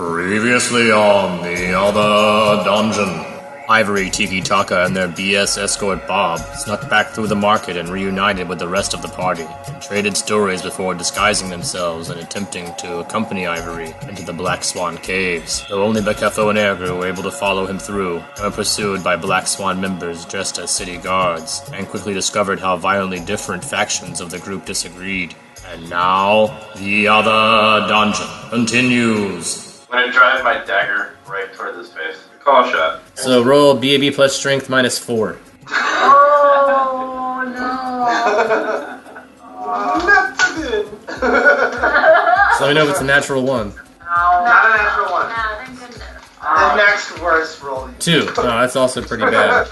Previously on the other dungeon. Ivory, Tiki Taka, and their BS escort Bob snuck back through the market and reunited with the rest of the party, and traded stories before disguising themselves and attempting to accompany Ivory into the Black Swan Caves, though only Bekefo and Ergu were able to follow him through, and were pursued by Black Swan members dressed as city guards, and quickly discovered how violently different factions of the group disagreed. And now, the other dungeon continues. I'm gonna drive my dagger right toward his face. Call shot. So roll BAB plus strength -4. Oh no! So let me know if it's a natural 1. No, Not a natural one. no, thank goodness. The next worst roll. 2. No, that's also pretty bad.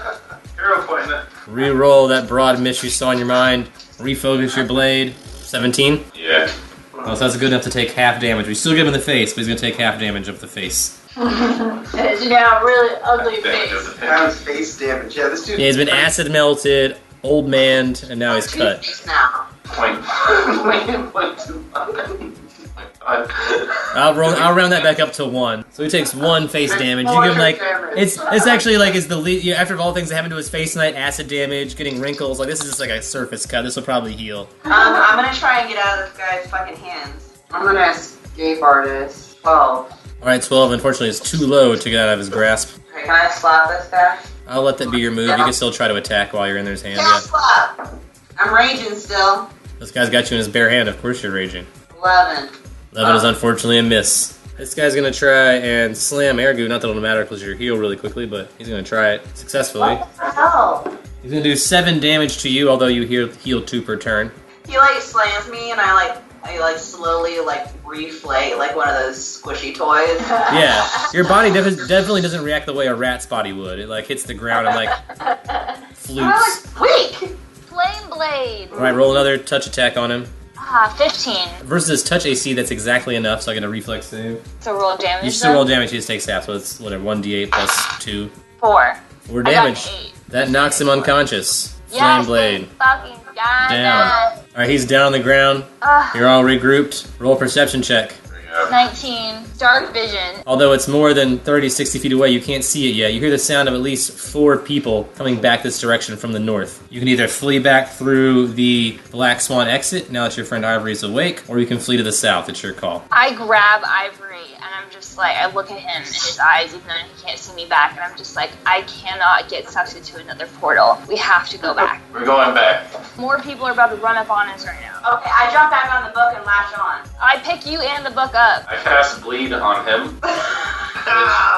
Hero point it. Re-roll that broad miss you saw in your mind. Refocus your blade. 17. Yeah. Oh, so that's good enough to take half damage. We still get him in the face, but he's gonna take half damage of the face. Yeah, really ugly Damage of face. the That was face. face damage. Yeah, this dude. Yeah, he's been acid melted, old manned, and now he's cut. Two-face now. Point. Point 2. I'll round that back up to 1. So he takes 1 face damage. You give him like it's actually like it's the after all things that happened to his face tonight, acid damage, getting wrinkles. Like this is just like a surface cut. This will probably heal. I'm gonna try and get out of this guy's fucking hands. I'm gonna escape artist. 12. All right, 12. Unfortunately, it's too low to get out of his grasp. Okay, can I slap this guy? I'll let that be your move. You can still try to attack while you're in his hand. Yeah, Yeah. slap! I'm raging still. This guy's got you in his bare hand. Of course you're raging. 11. 11 is unfortunately a miss. This guy's gonna try and slam Ergu. Not that it'll matter because you're heal really quickly, but he's gonna try it successfully. What the hell? He's gonna do 7 damage to you, although you heal 2 per turn. He like slams me and I slowly reflate like one of those squishy toys. Yeah, your body definitely doesn't react the way a rat's body would. It like hits the ground and like flutes. Weak! Flame blade. All right, roll another touch attack on him. 15. Versus his touch AC, that's exactly enough, so I get a reflex save. So roll damage. You still roll damage, he just takes half, so it's whatever, 1d8 plus 2. 4. 4 I got damage. an 8. That knocks him unconscious. Flame Yes, blade. fucking god. Down. Alright, he's down on the ground. You're all regrouped. Roll a perception check. 19. Dark vision. Although it's more than 30, 60 feet away, you can't see it yet. You hear the sound of at least 4 people coming back this direction from the north. You can either flee back through the Black Swan exit, now that your friend Ivory is awake, or you can flee to the south. It's your call. I grab Ivory and I'm just like, I look at him in his eyes even though he can't see me back and I'm just like, I cannot get sucked into another portal. We have to go back. We're going back. More people are about to run up on us right now. Okay, I jump back on the book and latch on. I pick you and the book up. I cast bleed on him.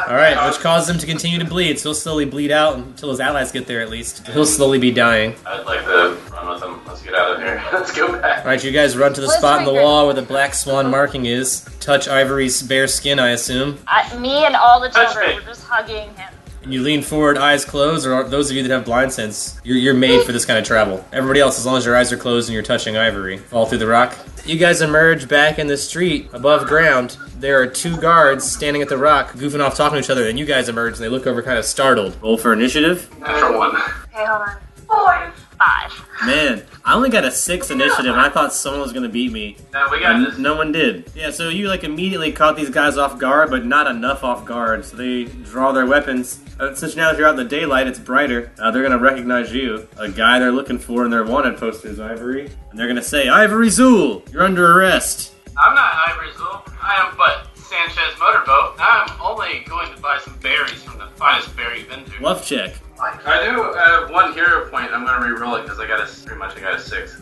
Alright, which causes him to continue to bleed, so he'll slowly bleed out until his allies get there at least. He'll slowly be dying. I'd like to run with him. Let's get out of here. Let's go back. Alright, you guys run to the spot in the wall where the Black Swan marking is. Touch Ivory's bare skin, I assume. Me and all the Touch children me. were just hugging him. And you lean forward, eyes closed, or those of you that have blind sense, you're made for this kind of travel. Everybody else, as long as your eyes are closed and you're touching Ivory, fall through the rock. You guys emerge back in the street, above ground. There are 2 guards standing at the rock, goofing off, talking to each other, and you guys emerge, and they look over kind of startled. Roll for initiative. Natural 1. Okay, hold on. 4. 5. Man, I only got a 6 initiative, and I thought someone was going to beat me. No, we got this. No one did. Yeah, so you immediately caught these guys off guard, but not enough off guard. So they draw their weapons. Since now that you're out in the daylight, it's brighter. They're gonna recognize you, a guy they're looking for in their wanted posters, Ivory. And they're gonna say, "Ivory Zool, you're under arrest." I'm not Ivory Zool. I am but Sanchez Motorboat. I'm only going to buy some berries from the finest berry vendor. Bluff check. I do have 1 hero point. I'm gonna re-roll it because I got a 6.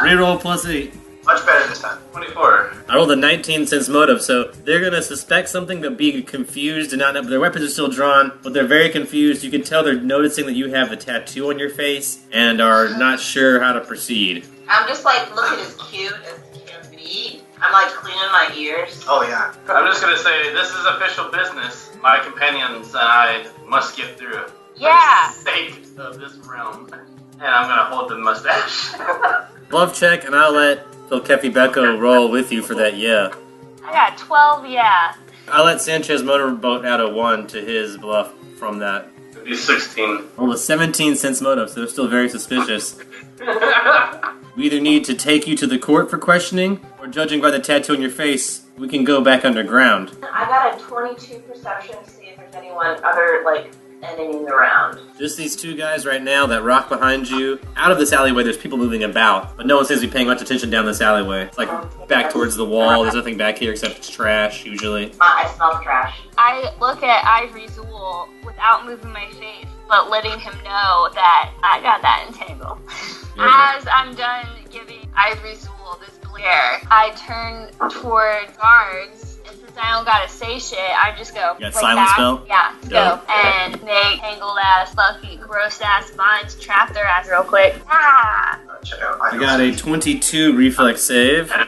Reroll plus 8. Much better this time. 24. I rolled a 19 since motive, so they're gonna suspect something but be confused and not know. Their weapons are still drawn, but they're very confused. You can tell they're noticing that you have a tattoo on your face and are not sure how to proceed. I'm just like looking as cute as can be. I'm like cleaning my ears. Oh yeah. I'm just gonna say this is official business. My companions and I must get through it. Yeah. For the sake of this realm. And I'm gonna hold the mustache. Bluff check, and I'll let Phil Kefi Becco roll with you for that, yeah. I got 12, yeah. I'll let Sanchez Motorboat add a 1 to his bluff from that. It'd be 16. Rolled a 17 since motive, so they're still very suspicious. We either need to take you to the court for questioning, or judging by the tattoo on your face, we can go back underground. I got a 22 perception to see if there's anyone other, like, enemies around. Just these two guys right now, that rock behind you. Out of this alleyway, there's people moving about, but no one seems to be paying much attention down this alleyway. It's like back towards the wall. There's nothing back here except it's trash, usually. I smell the trash. I look at Ivory Zool without moving my face, but letting him know that I got that entangle. As I'm done giving Ivory Zool this glare, I turn toward guards, and since I don't gotta say shit, I just go You got like silence that. spell? Yeah, Dope. go and make tangled ass, fucking gross ass vines trap their ass real quick. Ah! Check out I got a 22 reflex save. I'm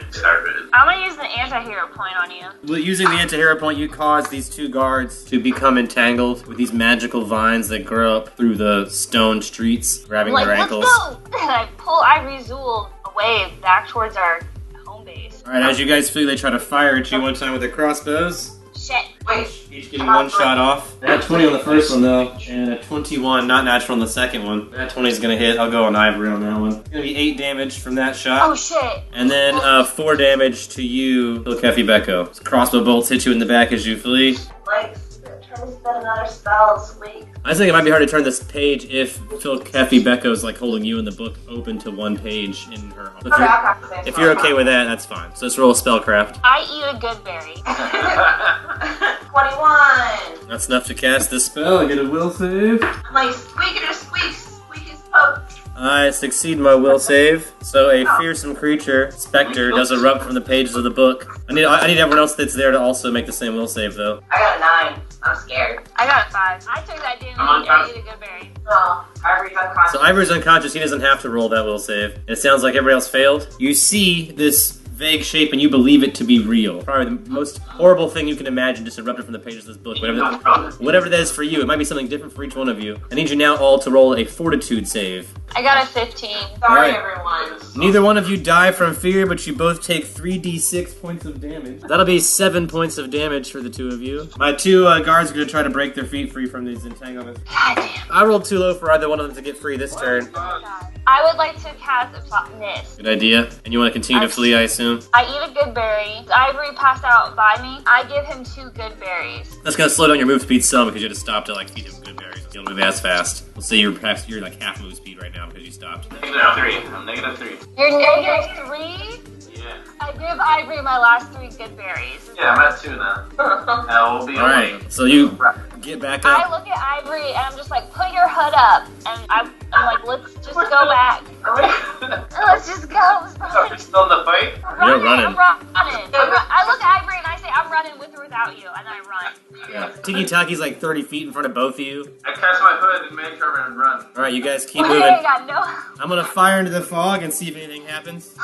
gonna use the anti-hero point on you. Well, using the anti-hero point, you cause these two guards to become entangled with these magical vines that grow up through the stone streets, grabbing Like, their let's ankles. go! And I pull Ivory Zool away back towards our home base. Alright, as you guys flee, they try to fire at you one time with their crossbows. Shit. Wait. Each getting one shot off. I had 20 on the first one though, and a 21, not natural on the second one. That 20 is gonna hit. I'll go on Ivory on that one. It's gonna be 8 damage from that shot. Oh shit. And then 4 damage to you, Phil Kefi Becco. Crossbow bolts hit you in the back as you flee. Like, trying to spend another spell this week. I think it might be hard to turn this page if Phil Kefi Becco's like holding you in the book open to one page in her. If Okay, I'll you're, have to say if you're okay with that, that's fine. So let's roll a spellcraft. I eat a good berry. 21. That's enough to cast this spell. I get a will save. I'm like, squeaky squeaks, squeaky spoke. I succeed my will save. So a fearsome creature, Spectre, does erupt from the pages of the book. I need everyone else that's there to also make the same will save, though. I got a 9. I'm scared. I got a 5. I took that damage. I'm I eat a good berry. No, Ivory's unconscious. So Ivory's unconscious. He doesn't have to roll that will save. It sounds like everybody else failed. You see this vague shape and you believe it to be real. Probably the most horrible thing you can imagine just erupted from the pages of this book. Whatever that is for you, it might be something different for each one of you. I need you now all to roll a fortitude save. I got a 15. Sorry, Alright. everyone. Neither one of you die from fear, but you both take 3d6 points of damage. That'll be 7 points of damage for the two of you. My two guards are going to try to break their feet free from these entanglements. God damn. I rolled too low for either one of them to get free this turn. I would like to cast a plotness. Good idea. And you want to continue to flee, I assume? I eat a good berry. Ivory passed out by me. I give him 2 good berries. That's going to slow down your move speed some because you had to stop to like feed him good berries. You don't move as fast. Let's say you're like half move speed right now because you stopped. -3. I'm -3. You're negative 3? Yeah. I give Ivory my last 3 good berries. Yeah, I'm at 2 now. We'll be Alright, so you get back I up. look at Ivory and I'm just like, put your hood up. And I'm like, let's just go back. Let's just go. Are we still in the fight? You're running. I'm running. I look at Ivory and I say, I'm running with or without you. And I run. Yeah. Tiki Taki's like 30 feet in front of both of you. I cast my hood and make cover and run. Alright, you guys keep Okay, moving. I got no. I'm going to fire into the fog and see if anything happens.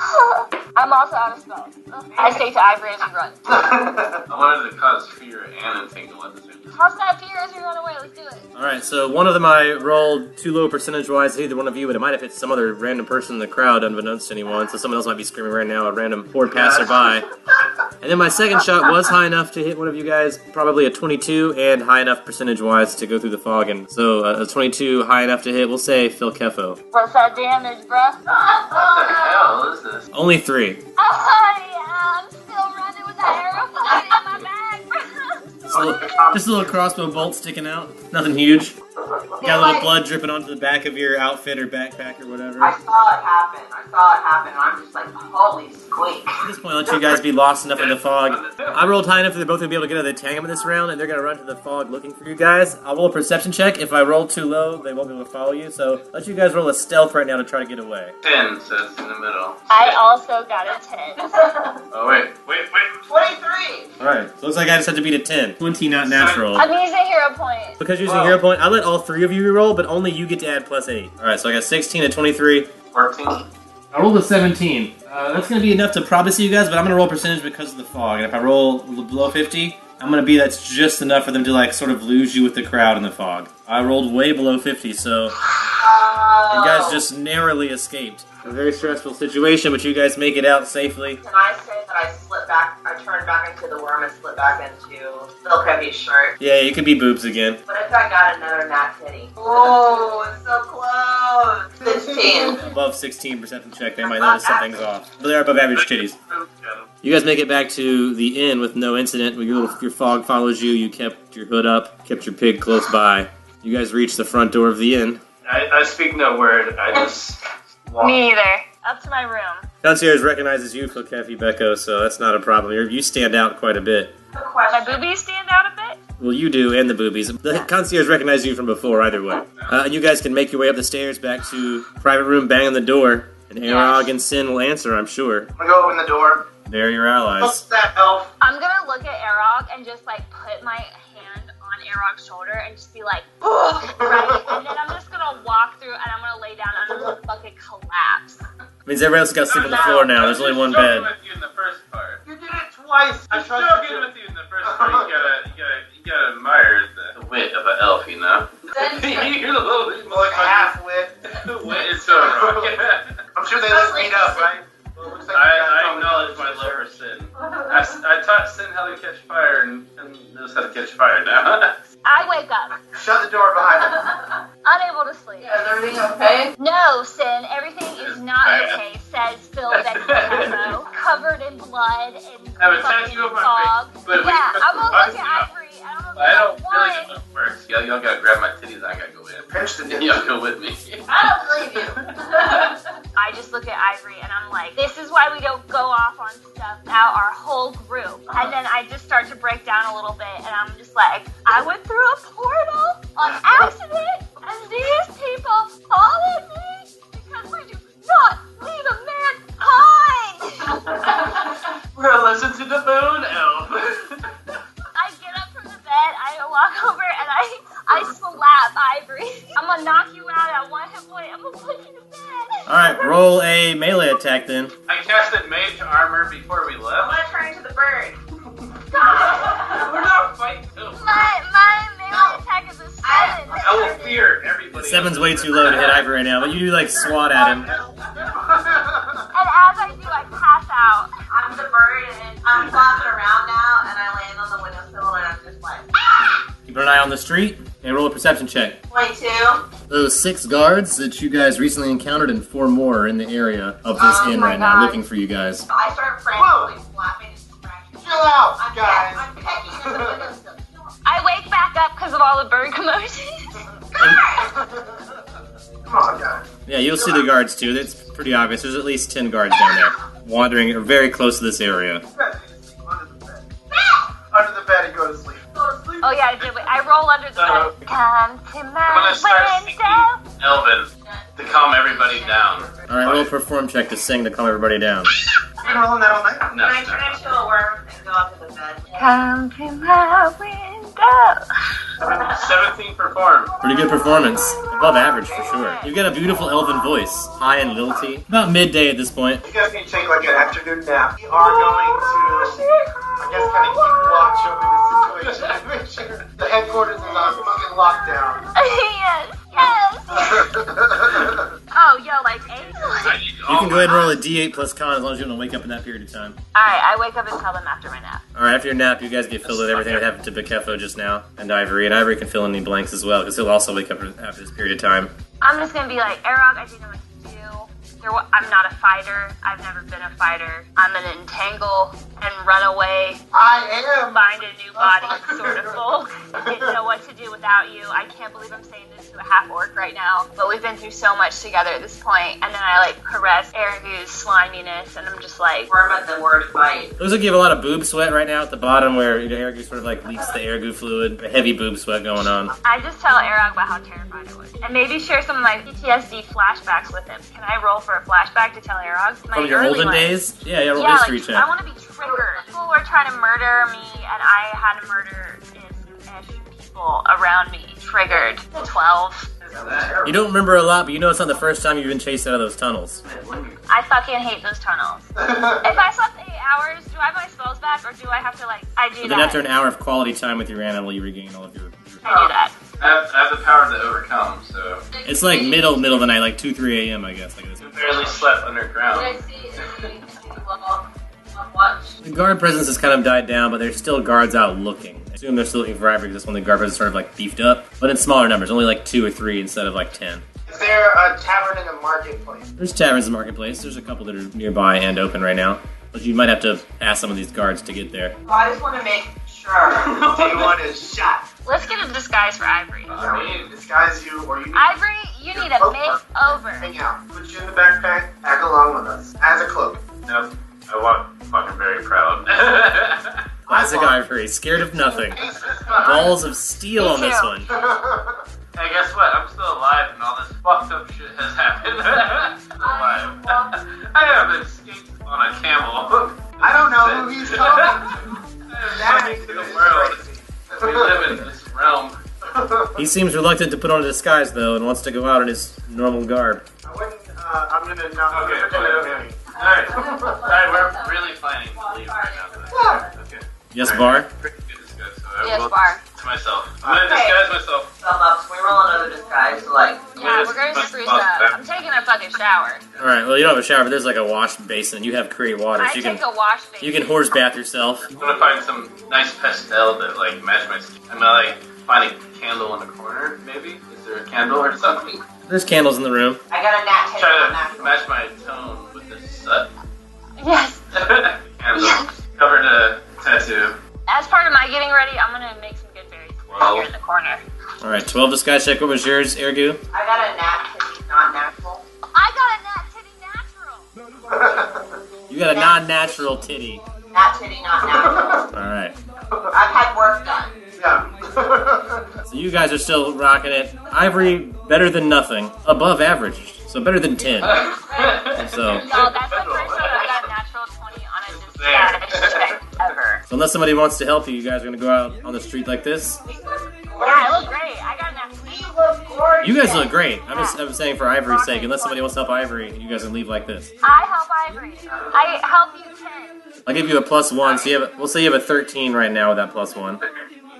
I'm also out of spells. I say to Ivory as we run. I wanted to cause fear and entangle at the same time. Toss that fear as we run away. Let's do it. Alright, so one of them I rolled too low percentage-wise, either one of you, but it might have hit some other random person in the crowd unbeknownst to anyone, so someone else might be screaming right now, a random poor passerby. And then my second shot was high enough to hit one of you guys, probably a 22, and high enough percentage-wise to go through the fog. And so a 22 high enough to hit, we'll say Phil Kefo. What's that damage, bruh? What the hell is this? Only 3. Oh, yeah, I'm still running with that arrow flying in my bag, bruh. Just a little crossbow bolt sticking out. Nothing huge. Got a little blood dripping onto the back of your outfit or backpack or whatever. I saw it happen. And I'm just like, holy squeak. At this point, I'll let you guys be lost enough in the fog. I rolled high enough that they're both going to be able to get out of the entanglement this round, and they're going to run to the fog looking for you guys. I'll roll a perception check. If I roll too low, they won't be able to follow you. So let you guys roll a stealth right now to try to get away. 10, so it's in the middle. I also got a 10. Oh, wait. 23. Alright, so looks like I just have to beat a 10. 20 not natural. I'm using hero point. Because you're using hero point, I let all 3 of you reroll, but only you get to add plus 8. Alright, so I got 16 and 23. 14. I rolled a 17. That's going to be enough to probably see you guys, but I'm going to roll percentage because of the fog. And if I roll below 50, I'm going to be that's just enough for them to like sort of lose you with the crowd in the fog. I rolled way below 50, so you guys just narrowly escaped. A very stressful situation, but you guys make it out safely. Can I say that I slip back, I turned back into the worm and slip back into Phil Kevi's shirt? Yeah, you could be boobs again. What if I got another nat titty? Oh, it's so close. 15. Above 16 perception check, they might notice something's off. But they're above average titties. You guys make it back to the inn with no incident. Your fog follows you. You kept your hood up, kept your pig close by. You guys reach the front door of the inn. I speak no word. I just walk. Me neither. Up to my room. Concierge recognizes you, Fokefi Beko, so that's not a problem. You stand out quite a bit. My boobies stand out a bit? Well, you do, and the boobies. The concierge recognizes you from before, either way. And you guys can make your way up the stairs back to private room, bang on the door, and Arog and Sin will answer, I'm sure. I'm gonna go open the door. They're your allies. What's that, elf? I'm gonna look at Arog and just like put my hand on Arog's shoulder and just be like, right? And then I'm just gonna walk through and I'm gonna lay down under the fucking collapse. Means everybody else got to sleep on the floor now. There's only one bed. with you in the first part. You did it twice. I'm still good with you in the first part. You gotta admire the wit of an elf, you know? You're a little bit Like half wit. The wit is so wrong. I'm sure they let meet up, right? Well, it looks like I acknowledge my love for Sin. I taught Sin how to catch fire and knows how to catch fire now. I wake up, Shut the door behind him. unable to sleep. Is everything okay? No, Sin, everything is not okay, says Phil Beckhammo, covered in blood and I have a fucking tattoo of my fog. face, but Yeah, we- I'm gonna look at Ivory. I don't Why? really know what works. Y'all gotta grab my titties. I gotta go in. Pinch the dick. Y'all go with me. I don't believe you. I just look at Ivory and I'm like, this is why we don't go off on stuff now, our whole group. And then I just start to break down a little bit and I'm just like, I went through a portal on accident and these people followed me because we do not leave a man behind. We're gonna listen to the moon elf. I get up from the bed, I walk over and I slap Ivory. I'm gonna knock you out at one hit point, I'm gonna put you to bed. Alright, roll a melee attack then. I casted mage armor before we I'm left. gonna turn into the bird. We're not fighting. My melee attack is a 7. I will fear everybody. 7's way too low to hit Ivory right now, but you do like swat at him. And as I do, I pass out. I'm the bird and I'm flopping around now and I land on the windowsill and I'm just like, Keep an eye on the street and roll a perception check. 22. Those 6 guards that you guys recently encountered and 4 more are in the area of this Oh inn my right now, God. looking for you guys. I start frantically flapping and scratching. Chill out, I'm guys. pecking at the windowsill. I wake back up because of all the bird commotion. Come on, guys. Yeah, you'll see the guards too. It's pretty obvious. There's at least 10 guards down there, wandering or very close to this area. Under the bed. Under the bed and go to sleep. Go to sleep. Oh yeah, I did. I roll under the bed. Come to I'm my gonna start singing window. Elven to calm everybody down. Alright, roll a perform check to sing to calm everybody down. You've been rolling that all night? No, Can I turn into a worm and go up to the bed? Come to my window. 17 performed. Pretty good performance. Above average for sure. You've got a beautiful elven voice, high and lilty. About midday at this point. You guys need to take like an afternoon nap. We are going to, I guess, kind of keep watch over the situation and make sure the headquarters is on fucking lockdown. Yes, yes. Oh, yo, like 8? You can go ahead and roll a d8 plus con as long as you don't wake up in that period of time. Alright, I wake up and tell them after my nap. Alright, after your nap, you guys get filled with everything that happened to Bekefo just now, and Ivory. And Ivory can fill in any blanks as well, because he'll also wake up after this period of time. I'm just gonna be like, Arog, I didn't know what to do. I'm not a fighter. I've never been a fighter. I'm gonna entangle and run away. I am. Find a new body, sort of folk. Didn't know what to do without you. I can't believe I'm saying this to a half-orc right now, but we've been through so much together at this point. And then I like caress Aragu's sliminess, and I'm just like, Worm at the word fight. Looks like you have a lot of boob sweat right now at the bottom where Aragu sort of like leaks the Aragu fluid. A heavy boob sweat going on. I just tell Arog about how terrified I was, and maybe share some of my PTSD flashbacks with him. Can I roll for a flashback to tell Arog? My From your early olden ones. days? Yeah, roll Yeah, history like, check. I want to be triggered. People were trying to murder me, and I had to murder ish people around me. Triggered. 12. You don't remember a lot, but you know it's not the first time you've been chased out of those tunnels. I fucking hate those tunnels. If I slept 8 hours, do I have my spells back, or do I have to, like, I do But that? then after an hour of quality time with your animal, you regain all of your... I do that. I have the power to overcome, so It's like middle of the night, like 2, 3 a.m., I guess. Like this. I barely slept underground. Did I see anything on watch? The guard presence has kind of died down, but there's still guards out looking. I assume they're still looking for Ivory because that's when the guard presence sort of like beefed up, but in smaller numbers, only like 2 or 3 instead of like 10. Is there a tavern in the marketplace? There's taverns in the marketplace. There's a couple that are nearby and open right now. But you might have to pass some of these guards to get there. Well, I just want to make sure. Do you want a shot? Let's get a disguise for Ivory. Yeah, we need to disguise you, or you need Ivory, you need a makeover. hang out. Put you in the backpack, tag along with us. As a cloak. Nope. I walk fucking very proud. Classic Ivory, scared of nothing. Balls of steel on this one. Hey, guess what? I'm still alive and all this fucked up shit has happened. Still alive. I have escaped on a camel. I don't know who he's talking to. I am coming to the world. We live in this realm. He seems reluctant to put on a disguise, though, and wants to go out in his normal garb. I wouldn't, I'm gonna not Okay, pretend I don't know you. Alright, we're really planning to leave right now. Okay. Yes, Bar? Pretty good disguise, so I Yes, will Bar. to myself. I'm gonna disguise myself. Sum up. So we roll another disguise. So like, Yeah, we're going to spruce up. I'm taking a fucking shower. Alright, well, you don't have a shower, but there's like a wash basin. You have create water, I so you take can, a wash basin. you can horse bath yourself. I'm gonna find some nice pastel that like match my skin. I'm gonna like find a candle in the corner, maybe? Is there a candle or something? There's candles in the room. I got a nat 10 Try on to natural. match my tone with this sut. Yes. Candle. Covered a tattoo. As part of my getting ready, I'm going to make some good berries here in the corner. Alright, 12 disguise check. What was yours, Ergu? I got a nat 10, not natural. I got a nat titty natural. You got a non-natural titty. Nat titty, not natural. Alright. I've had work done. Yeah. So you guys are still rocking it. Ivory, better than nothing. Above average. So better than 10. So, No, that's the first time I've got a natural 20 on a disguise check ever. so unless somebody wants to help you, you guys are going to go out on the street like this. Yeah, I look great. I got a nat 20. You look gorgeous. You guys look great. I'm saying for Ivory's sake, unless somebody wants to help Ivory, you guys can leave like this. I help Ivory. I help you 10. I'll give you a +1, so we'll say you have a 13 right now with that +1.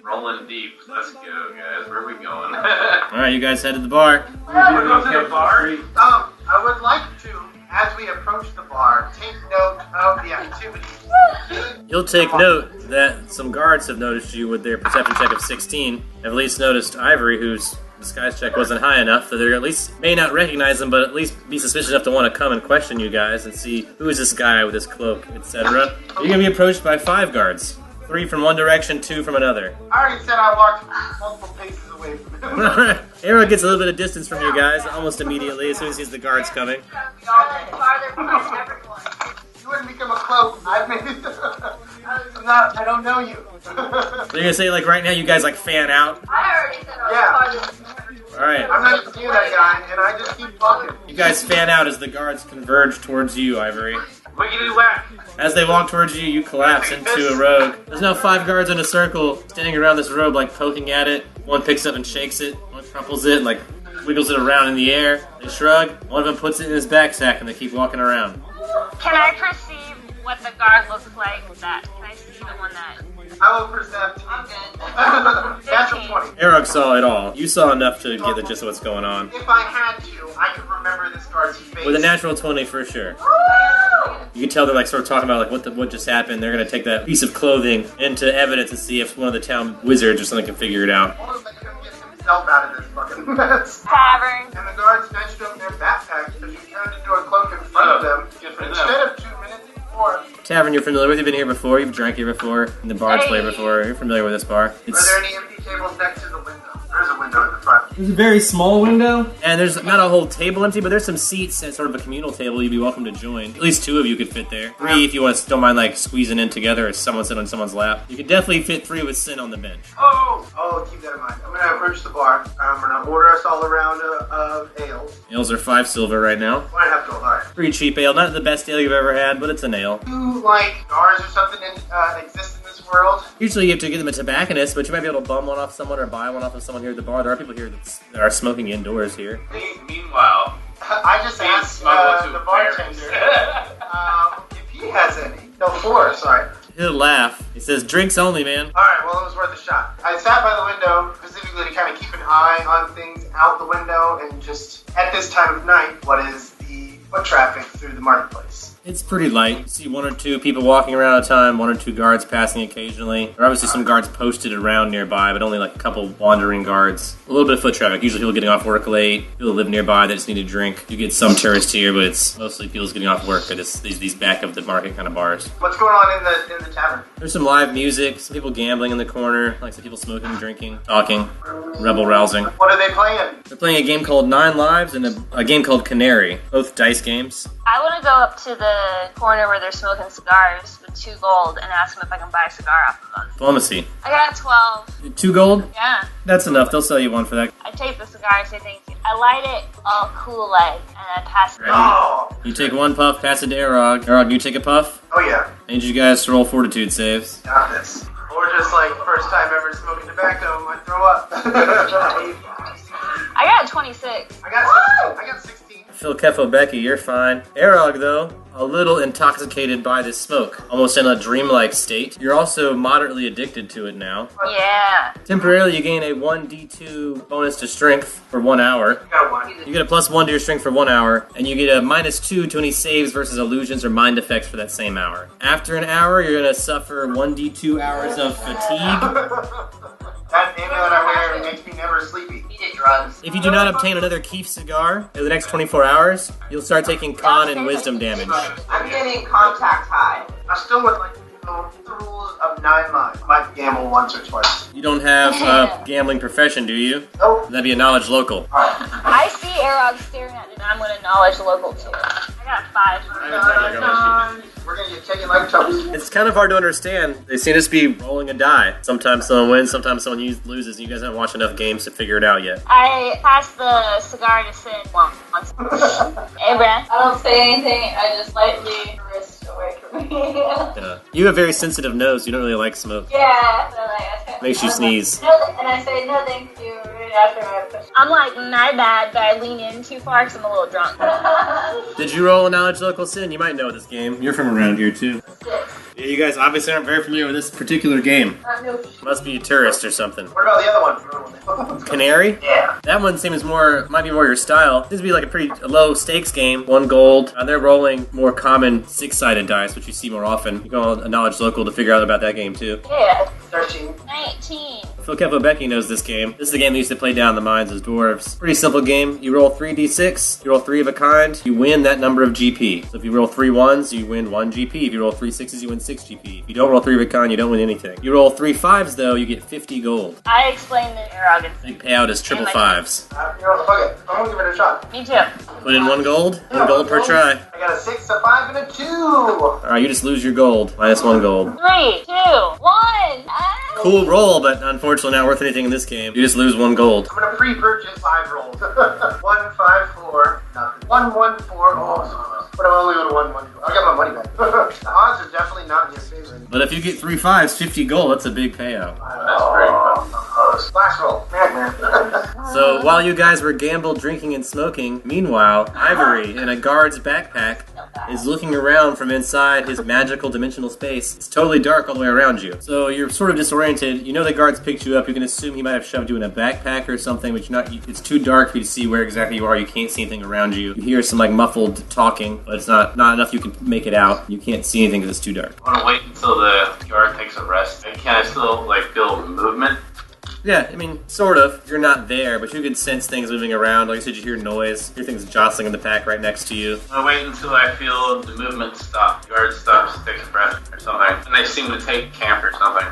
Rolling deep. Let's go, guys. Where are we going? Alright, you guys head to the bar. We're going to the bar. I would like to, as we approach the bar, take note of the activities. You'll take note that some guards have noticed you with their perception check of 16. Have at least noticed Ivory, whose disguise check wasn't high enough, so they at least may not recognize him, but at least be suspicious enough to want to come and question you guys and see who is this guy with this cloak, etc. You're going to be approached by 5 guards. 3 from one direction, 2 from another. I already said I walked multiple paces away from him. Arrow gets a little bit of distance from you guys almost immediately as soon as he sees the guards coming. Farther from everyone. You wouldn't become a cloak. I don't know you. So you're going to say, like, right now you guys, like, fan out? I already said I was Yeah. farther from everyone. Alright. I'm not seeing that guy, and I just keep talking. You guys fan out as the guards converge towards you, Ivory. Wiggity whack. As they walk towards you, you collapse into a rogue. There's now 5 guards in a circle standing around this robe, like poking at it. One picks up and shakes it. One crumples it and like wiggles it around in the air. They shrug. One of them puts it in his backpack and they keep walking around. Can I perceive what the guard looks like? Can I see the one that... I will percept. I'm good. Natural 20. Erog saw it all. You saw enough to get the gist of what's going on. If I had to, I could remember this guard's face. With a natural 20 for sure. You can tell they're like sort of talking about like what just happened. They're gonna take that piece of clothing into evidence and see if one of the town wizards or something can figure it out. Almost like he couldn't get himself out of this fucking mess. Tavern. And the guards snatched up their backpacks as you turned into a cloak in front of them. Good for them. Instead of 2 minutes before. Tavern you're familiar with. You've been here before. You've drank here before. And the bar's played before. You're familiar with this bar. Are there any empty tables next to the window? There's a window at the front. There's a very small window, and there's not a whole table empty, but there's some seats at sort of a communal table you'd be welcome to join. At least 2 of you could fit there. 3 if you want to, don't mind like squeezing in together or someone sit on someone's lap. You could definitely fit 3 with Sin on the bench. Oh, keep that in mind. I'm gonna approach the bar. I'm gonna order us all a round of ale. Ales are 5 silver right now. 1.5 gold, alright. Pretty cheap ale, not the best ale you've ever had, but it's an ale. Do like bars or something exist in this world? Usually you have to get them a tobacconist, but you might be able to bum one off someone or buy one off of someone here at the bar. There are people here that are smoking indoors here. Meanwhile, I just being asked smuggled to the Paris. bartender if he has any. No, 4, sorry. He'll laugh. He says, drinks only, man. Alright, well, it was worth a shot. I sat by the window specifically to kind of keep an eye on things out the window and just, at this time of night, what is the foot traffic through the marketplace. It's pretty light. You see 1 or 2 people walking around at a time, 1 or 2 guards passing occasionally. There are obviously some guards posted around nearby, but only like a couple wandering guards. A little bit of foot traffic. Usually people getting off work late, people who live nearby that just need a drink. You get some tourists here, but it's mostly people getting off work at these back of the market kind of bars. What's going on in the tavern? There's some live music, some people gambling in the corner, like some people smoking, drinking, talking, rebel-rousing. What are they playing? They're playing a game called 9 Lives and a game called Canary, both dice games. I want to go up to the corner where they're smoking cigars with 2 gold and ask them if I can buy a cigar off of them. Diplomacy. I got 12. 2 gold? Yeah. That's enough. They'll sell you 1 for that. I take the cigar and say thank you. I light it all cool like, and I pass it. Oh, You take 1 puff, pass it to Arog. Arog, you take a puff. oh yeah, I need you guys to roll fortitude saves. got this. Or just like first time ever smoking tobacco, I throw up. I got 26. I got 16. Phil Kefo Becky, you're fine. Arog, though, a little intoxicated by this smoke, almost in a dreamlike state. You're also moderately addicted to it now. Yeah. Temporarily, you gain a 1d2 bonus to strength for 1 hour. Got 1. You get a +1 to your strength for 1 hour, and you get a -2 to any saves versus illusions or mind effects for that same hour. After an hour, you're going to suffer 1d2 hours of fatigue. That amulet I wear makes me never sleepy. He did drugs. If you do not obtain another Keef cigar in the next 24 hours, you'll start taking con and wisdom damage. I'm getting contact high. I still would like to know the rules of 9 Lives. I might gamble once or twice. You don't have a gambling profession, do you? Nope. That'd be a knowledge local. I see Arog staring at me, and I'm going to knowledge local too. I got 5. We're gonna get taken like toast. It's kind of hard to understand. They seem to just be rolling a die. Sometimes someone wins, sometimes someone loses. You guys haven't watched enough games to figure it out yet. I passed the cigar to Sin once. Hey, Brad. I don't say anything, I just lightly wrist away from me. Yeah. You have a very sensitive nose. You don't really like smoke. Yeah, so like, I say, Makes you sneeze. No, and I say no thank you right after I push. I'm like, my bad, but I lean in too far because I'm a little drunk. Did you roll a knowledge local, Sin? You might know this game. You're from around here, too. Yeah, you guys obviously aren't very familiar with this particular game. Must be a tourist or something. What about the other one? Canary? Yeah. That one seems might be more your style. This would be like a pretty low stakes game. 1 gold. They're rolling more common 6-sided dice, which you see more often. You go on a knowledge local to figure out about that game, too. Yeah. 13. 19. Phil Kefo Becky knows this game. This is the game they used to play down in the mines as dwarves. Pretty simple game. You roll 3d6, you roll 3 of a kind, you win that number of GP. So if you roll 3 1s, you win 1 GP. If you roll 3 6s, you win 6 GP. If you don't roll 3 of a kind, you don't win anything. You roll 3 5s though, you get 50 gold. I explained the Arog. Big payout is triple 5s. You know, fuck it. I'm gonna give it a shot. Me too. Put in 1 gold, 1 gold per try. I got a 6, a 5, and a 2. Alright, you just lose your gold. -1 gold. 3, 2, 1. Ah. Cool roll, but unfortunately not worth anything in this game. You just lose 1 gold. I'm gonna pre-purchase 5 rolls. 1 5 4. Nothing. 1 1 4. Oh, but I'm only on 1 1 4. I got my money back. The odds are definitely not in your favor. But if you get 3 5s, 50 gold, that's a big payout. That's very close. Last roll. Man. So while you guys were gambled, drinking, and smoking, meanwhile, Ivory, in a guard's backpack, is looking around from inside his magical dimensional space. It's totally dark all the way around you. So you're sort of disoriented. You know the guards picked you up. You can assume he might have shoved you in a backpack or something, but you're not. It's too dark for you to see where exactly you are. You can't see anything around you. You hear some like muffled talking, but it's not enough you can make it out. You can't see anything because it's too dark. I want to wait until the guard takes a rest. Can I still like feel movement? Yeah, I mean, sort of. You're not there, but you can sense things moving around. Like I said, you hear noise. You hear things jostling in the pack right next to you. I wait until I feel the movement stop. The guard stops, takes a breath or something, and they seem to take camp or something.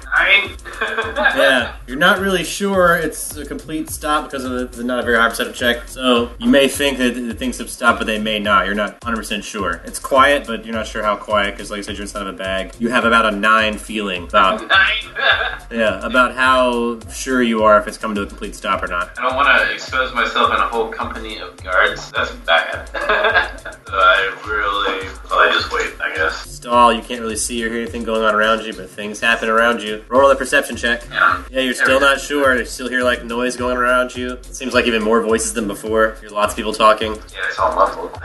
Yeah, you're not really sure it's a complete stop because of the not a very high perception check. So you may think that the things have stopped, but they may not. You're not 100% sure. It's quiet, but you're not sure how quiet because, like I said, you're inside of a bag. You have about a 9 feeling about about how sure you are if it's coming to a complete stop or not. I don't want to expose myself in a whole company of guards. That's bad. So I really probably just wait, I guess. Stall, you can't really see or hear anything going on around you, but things happen around you. Roll a perception check. Yeah, you're still not sure. You still hear like noise going around you. It seems like even more voices than before. There's lots of people talking. Yeah, it's all muffled.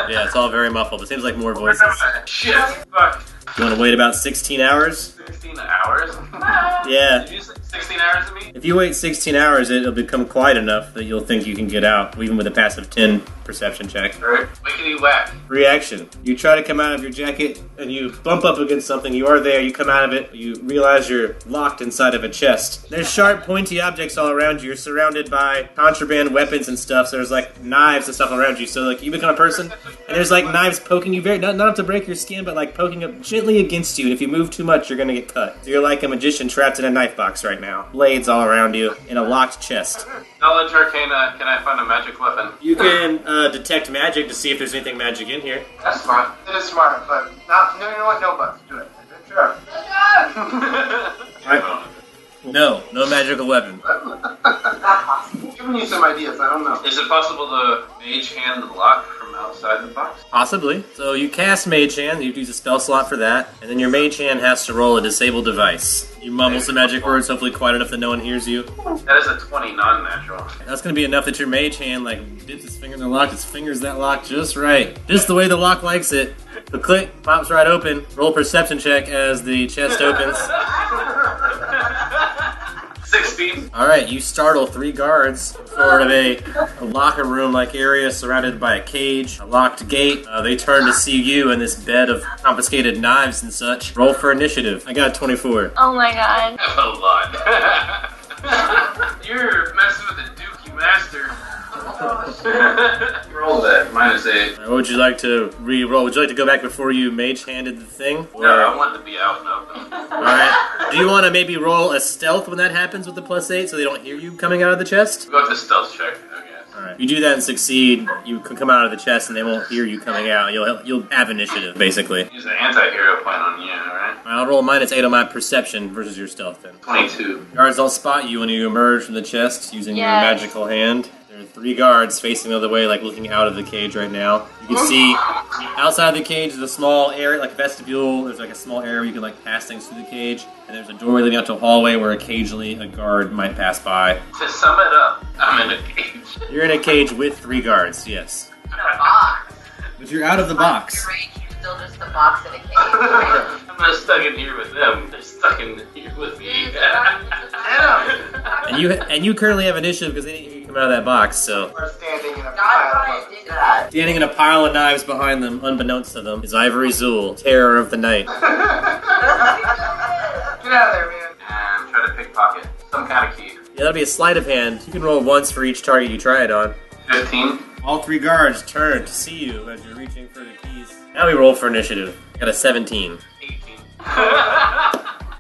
Yeah, it's all very muffled. It seems like more voices. Shit! Fuck. You want to wait about 16 hours? 16 hours? Yeah. Did you say 16 hours to me? If you wait 16 hours, it'll become quiet enough that you'll think you can get out, even with a passive 10 perception check. Alright. Wickety whack. Reaction. You try to come out of your jacket, and you bump up against something. You are there, you come out of it, you realize you're locked inside of a chest. There's sharp, pointy objects all around you. You're surrounded by contraband weapons and stuff, so there's like knives and stuff around you. So like you become a person, and there's like knives poking you not enough to break your skin, but like poking up gently against you, and if you move too much, you're gonna get cut. So you're like a magician trapped in a knife box right now. Blades all around you, in a locked chest. Knowledge Arcana, can I find a magic weapon? You can detect magic to see if there's anything magic in here. That's smart. It is smart, but not. No, you know what? No buts. Do it. Sure. No magical weapon. Giving you some ideas. I don't know. Is it possible to mage hand the lock from outside the box? Possibly. So you cast Mage Hand, you use a spell slot for that, and then your Mage Hand has to roll a disable device. You mumble some magic words, hopefully quiet enough that no one hears you. That is a 20 non-natural. That's going to be enough that your Mage Hand, like, dips his finger in the lock, his finger's that lock just right. Just the way the lock likes it. The click pops right open. Roll a perception check as the chest opens. 16. Alright, you startle 3 guards, sort of a locker room-like area surrounded by a cage, a locked gate. They turn to see you in this bed of confiscated knives and such. Roll for initiative. I got a 24. Oh my god. That's a lot. You're messing with the Dookie Master. Roll that. -8. What would you like to re-roll? Would you like to go back before you mage-handed the thing? No, I want to be out and open. Alright. Do you want to maybe roll a stealth when that happens with the +8 so they don't hear you coming out of the chest? Go with the stealth check, I guess. Alright. If you do that and succeed, you can come out of the chest and they won't hear you coming out. You'll have initiative, basically. Use an anti-hero point on you, alright? I'll roll -8 on my perception versus your stealth then. 22. Guards don't spot you when you emerge from the chest using your magical hand. There are 3 guards facing the other way, like looking out of the cage right now. You can see outside the cage is a small area, like a vestibule. There's like a small area where you can like pass things through the cage. And there's a doorway leading out to a hallway where occasionally a guard might pass by. To sum it up, I'm in a cage. You're in a cage with 3 guards, yes. In a box. But you're out of the box. Your rage, you're still just a box in a cage. I'm not stuck in here with them. They're stuck in here with me. And you currently have initiative because they didn't hear you come out of that box, so. We're standing in a God, pile Brian of did that. Standing in a pile of knives behind them, unbeknownst to them, is Ivory Zool, terror of the night. Get out of there, man. And try to pickpocket some kind of key. Yeah, that'll be a sleight of hand. You can roll once for each target you try it on. 15. All 3 guards turn to see you as you're reaching for the keys. Now we roll for initiative. I got a 17. 18.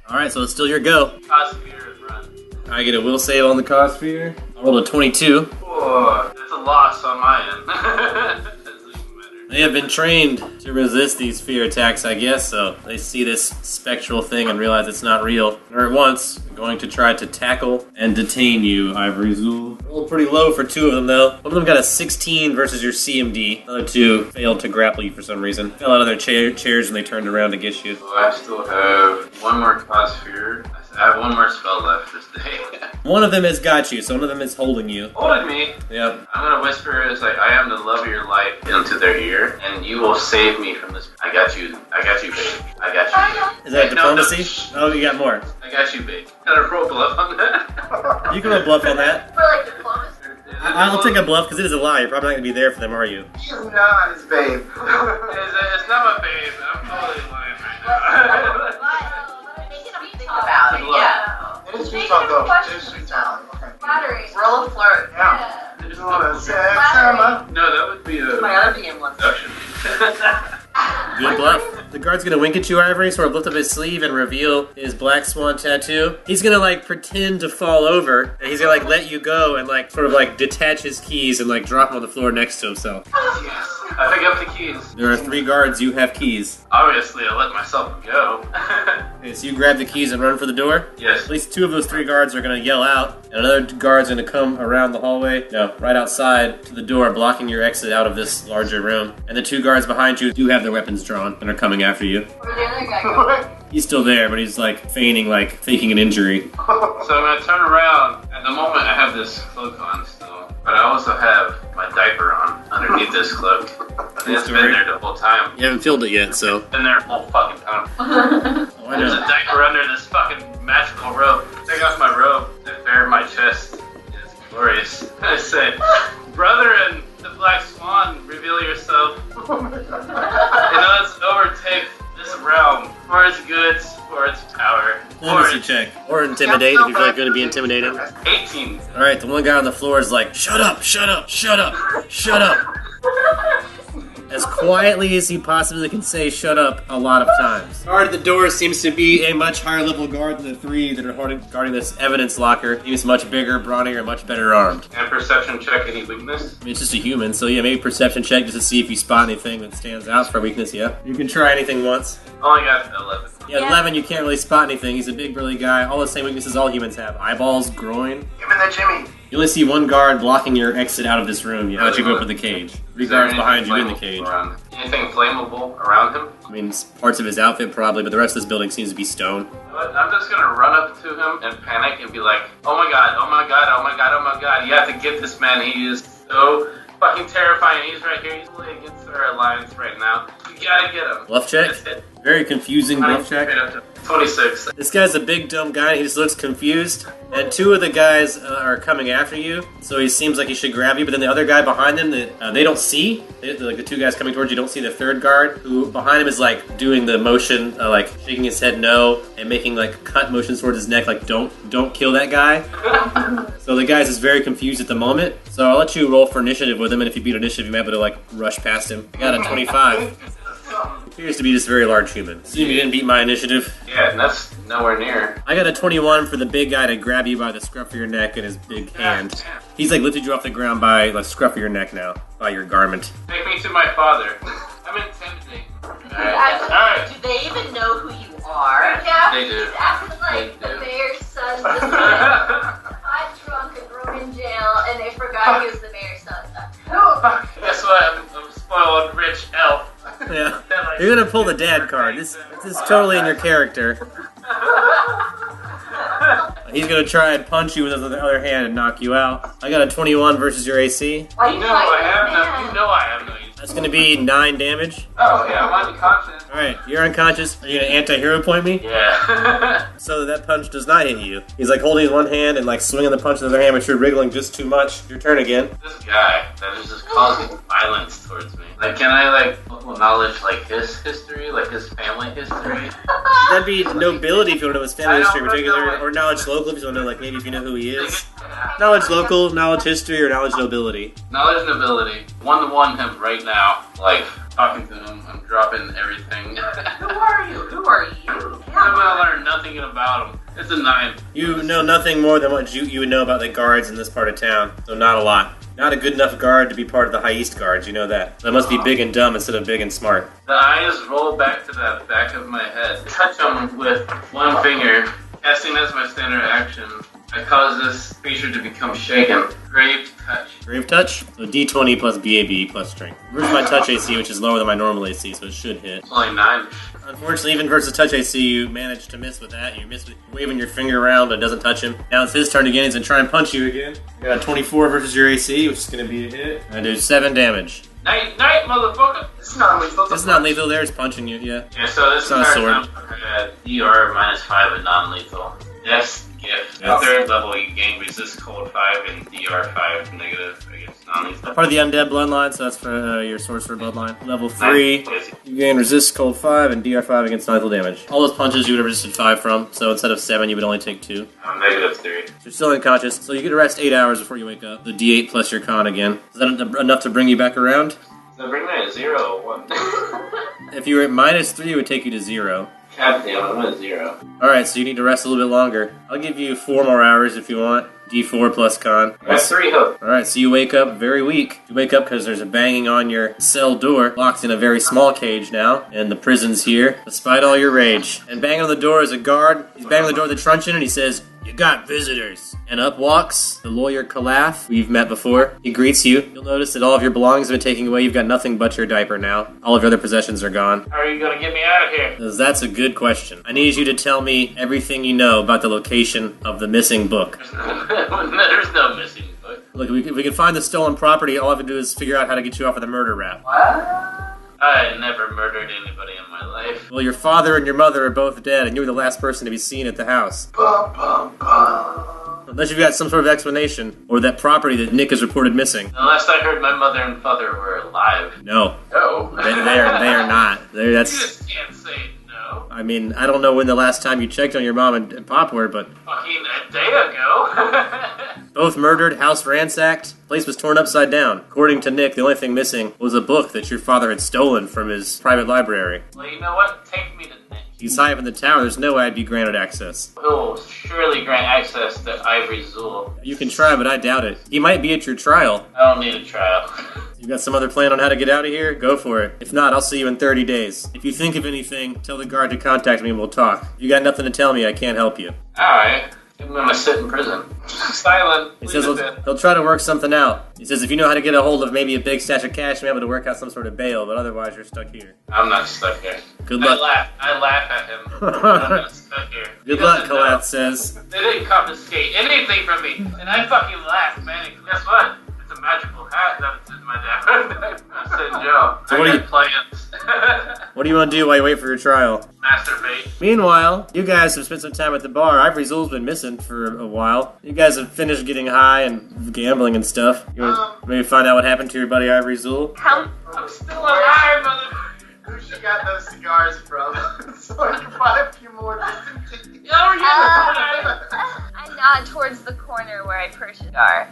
Alright, so it's still your go. Cosphere is run. I get a will save on the Cosphere. I rolled a 22. Oh, that's a loss on my end. Doesn't even matter. They have been trained to resist these fear attacks, I guess, so they see this spectral thing and realize it's not real. Or at once, going to try to tackle and detain you, Ivory Zool. Rolled pretty low for 2 of them, though. One of them got a 16 versus your CMD. The other 2 failed to grapple you for some reason. Fell out of their chairs and they turned around to get you. So I still have 1 more Cosphere. I have 1 more spell left this day. One of them has got you, so one of them is holding you. Holding me. Yep. I'm gonna whisper as like I am the love of your life into their ear, and you will save me from this. I got you, babe. I got you. Is that Wait, no, diplomacy? Oh, you got more. I got you, babe. Got a roll bluff on that. You can roll bluff on that. For like diplomacy. I'll take a bluff because it is a lie. You're probably not going to be there for them, are you? He is not his babe. It's not my babe. I'm totally lying right now. About it, yeah. It is sweet talk, though. It is sweet talk. Okay. Flattery. Roll a flirt. Yeah. Just Oh, that's Flattery. No, that would be a My other DM one. production. Good bluff. The guard's gonna wink at you, Ivory, sort of lift up his sleeve and reveal his black swan tattoo. He's gonna like pretend to fall over, and he's gonna like let you go and like sort of like detach his keys and like drop them on the floor next to himself. I pick up the keys. There are 3 guards, you have keys. Obviously, I let myself go. Okay, so you grab the keys and run for the door? Yes. At least 2 of those 3 guards are gonna yell out, and another guard's gonna come around the hallway, no, right outside to the door, blocking your exit out of this larger room. And the 2 guards behind you do have their weapons drawn and are coming after you. Where'd the other guy go? He's still there, but he's like feigning, like faking an injury. So I'm gonna turn around. At the moment, I have this cloak on still, but I also have my diaper on underneath this cloak. It's been there the whole time. You haven't filled it yet, so. Been there the whole fucking time. I There's a know. diaper under this fucking magical robe. Take off my robe and bare my chest. It's glorious. I said, brother and the Black Swan, reveal yourself. And let's overtake this realm for its goods, for its power. For Diplomacy its check. Or intimidate if you feel like going to be intimidating. 18. Alright, the one guy on the floor is like, shut up, shut up, shut up, shut up. As quietly as he possibly can say shut up a lot of times. Guard at the door seems to be a much higher level guard than the three that are guarding this evidence locker. He's much bigger, brawnier, and much better armed. And perception check any weakness. I mean, it's just a human, so yeah, maybe perception check just to see if you spot anything that stands out for weakness, yeah. You can try anything once. Only got 11. Yeah, 11, you can't really spot anything. He's a big, burly guy. All the same weaknesses all humans have. Eyeballs, groin. Give me the Jimmy. You only see one guard blocking your exit out of this room. You you go up in the cage. Three Is there guards behind you in the anything cage. flammable around- Anything flammable around him? I mean, parts of his outfit probably, but the rest of this building seems to be stone. You know what? I'm just gonna run up to him and panic and be like, oh my god, oh my god, oh my god, oh my god, you have to get this man, he is so fucking terrifying, he's right here, he's playing against our alliance right now. You gotta get him. Bluff check? That's it. Very confusing bluff check. Straight up to 26. This guy's a big dumb guy. He just looks confused. And two of the guys are coming after you, so he seems like he should grab you. But then the other guy behind them, that they don't see. Like the two guys coming towards you don't see the third guard, who behind him is like doing the motion, like shaking his head no and making like cut motions towards his neck, like don't kill that guy. So the guy's just very confused at the moment. So I'll let you roll for initiative with him, and if you beat initiative, you might be able to like rush past him. I got a 25. Appears to be just a very large human. Assume you didn't beat my initiative. Yeah, and that's nowhere near. I got a 21 for the big guy to grab you by the scruff of your neck in his big hand. He's like lifted you off the ground by the scruff of your neck now, by your garment. Take me to my father. I'm intimidating. Alright. Do they even know who you are? Yeah, They do. he's acting like They the do. mayor's son just got drunk and thrown in jail, and they forgot he was the mayor's son. Guess what? I'm a spoiled rich elf. Yeah. You're gonna pull the dad card. This is totally in your character. He's gonna try and punch you with his other hand and knock you out. I got a 21 versus your AC. Why You know I have no. You know I have no use. That's gonna be 9 damage. Oh yeah, I'm unconscious. Alright, you're unconscious. Are you gonna anti-hero point me? Yeah. So that punch does not hit you. He's like holding one hand and like swinging the punch with the other hand, but you're wriggling just too much. Your turn again. This guy that is just causing violence towards me. Like, can I like acknowledge like his history, like his family history? That'd be nobility if you want to know his family I history in don't particular, know. or knowledge local if you want to know, like maybe if you know who he is. Knowledge local, knowledge history, or knowledge nobility. Knowledge and ability. 1-to-1 him right now. Like talking to him, I'm dropping everything. Who are you? Who are you? I'm gonna learn nothing about him. It's a 9. You know nothing more than what you would know about the guards in this part of town, so not a lot. Not a good enough guard to be part of the High East Guards, you know that. They must be big and dumb instead of big and smart. The eyes roll back to the back of my head. Touch him with one finger. Casting as my standard action, I cause this creature to become shaken. Grave touch. Grave touch? So D20 plus BAB plus strength. Versus my touch AC, which is lower than my normal AC, so it should hit. It's only 9. Unfortunately, even versus touch AC, you managed to miss with that. You miss with waving your finger around, but it doesn't touch him. Now it's his turn again. He's gonna try and punch you again. You got a 24 versus your AC, which is gonna be a hit. I do 7 damage. Night, motherfucker! It's not lethal. This is not lethal. There, it's punching you. Yeah. Yeah, so this It's not a entire sword. time I had DR -5 and non-lethal. Death's gift. At Yes. 3rd level, you gain resist cold 5 and DR 5 negative against non-lethal. Part of the undead bloodline, so that's for your sorcerer bloodline. Level 3, you gain resist cold 5 and DR 5 against non-lethal damage. All those punches you would have resisted 5 from, so instead of 7, you would only take 2. I'm -3. So you're still unconscious, so you get to rest 8 hours before you wake up. The D8 plus your con again. Is that enough to bring you back around? So bring me at 0 or 1. If you were at -3, it would take you to 0. God damn it, I'm at 0. Alright, so you need to rest a little bit longer. I'll give you 4 more hours if you want. D4 plus con. I have 3 health. Alright, so you wake up very weak. You wake up because there's a banging on your cell door. Locked in a very small cage now. And the prison's here, despite all your rage. And banging on the door is a guard. He's banging on the door with a truncheon and he says, "You got visitors." And up walks the lawyer Calaf, who you've met before. He greets you. You'll notice that all of your belongings have been taken away. You've got nothing but your diaper now. All of your other possessions are gone. How are you gonna get me out of here? That's a good question. I need you to tell me everything you know about the location of the missing book. There's no missing book. Look, if we can find the stolen property, all I have to do is figure out how to get you off of the murder rap. What? I never murdered anybody in my life. life. Well, your father and your mother are both dead, and you were the last person to be seen at the house. Bum, bum, bum. Unless you've got some sort of explanation, or that property that Nick has reported missing. The last I heard, my mother and father were alive. No, No. they are not. You That's. just can't say no. I mean, I don't know when the last time you checked on your mom and pop were, but Fucking a day ago. both murdered, house ransacked, place was torn upside down. According to Nick, the only thing missing was a book that your father had stolen from his private library. Well, you know what? Take me to Nick. He's high up in the tower. There's no way I'd be granted access. He'll surely grant access to Ivory Zool. You can try, but I doubt it. He might be at your trial. I don't need a trial. You got some other plan on how to get out of here? Go for it. If not, I'll see you in 30 days. If you think of anything, tell the guard to contact me and we'll talk. If you got nothing to tell me, I can't help you. Alright. I'm gonna sit in prison. Silent. He says he'll try to work something out. He says if you know how to get a hold of maybe a big stash of cash, you may be able to work out some sort of bail, but otherwise you're stuck here. I'm not stuck here. Good luck. I laugh at him. I'm not stuck here. Good He luck, doesn't know. Colette says. They didn't confiscate anything from me, and I fucking laughed, man. Guess what? It's a magical hat that's in my dad. I'm sitting Joe. So I what do got you- plans. What do you want to do while you wait for your trial? Masturbate. Meanwhile, you guys have spent some time at the bar. Ivory Zool's been missing for a while. You guys have finished getting high and gambling and stuff. You want to maybe find out what happened to your buddy Ivory Zool? How, I'm still alive, mother. Who she got those cigars from? So I can buy a few more just in case. How are you alive? I nod towards the corner where I purchased a cigar.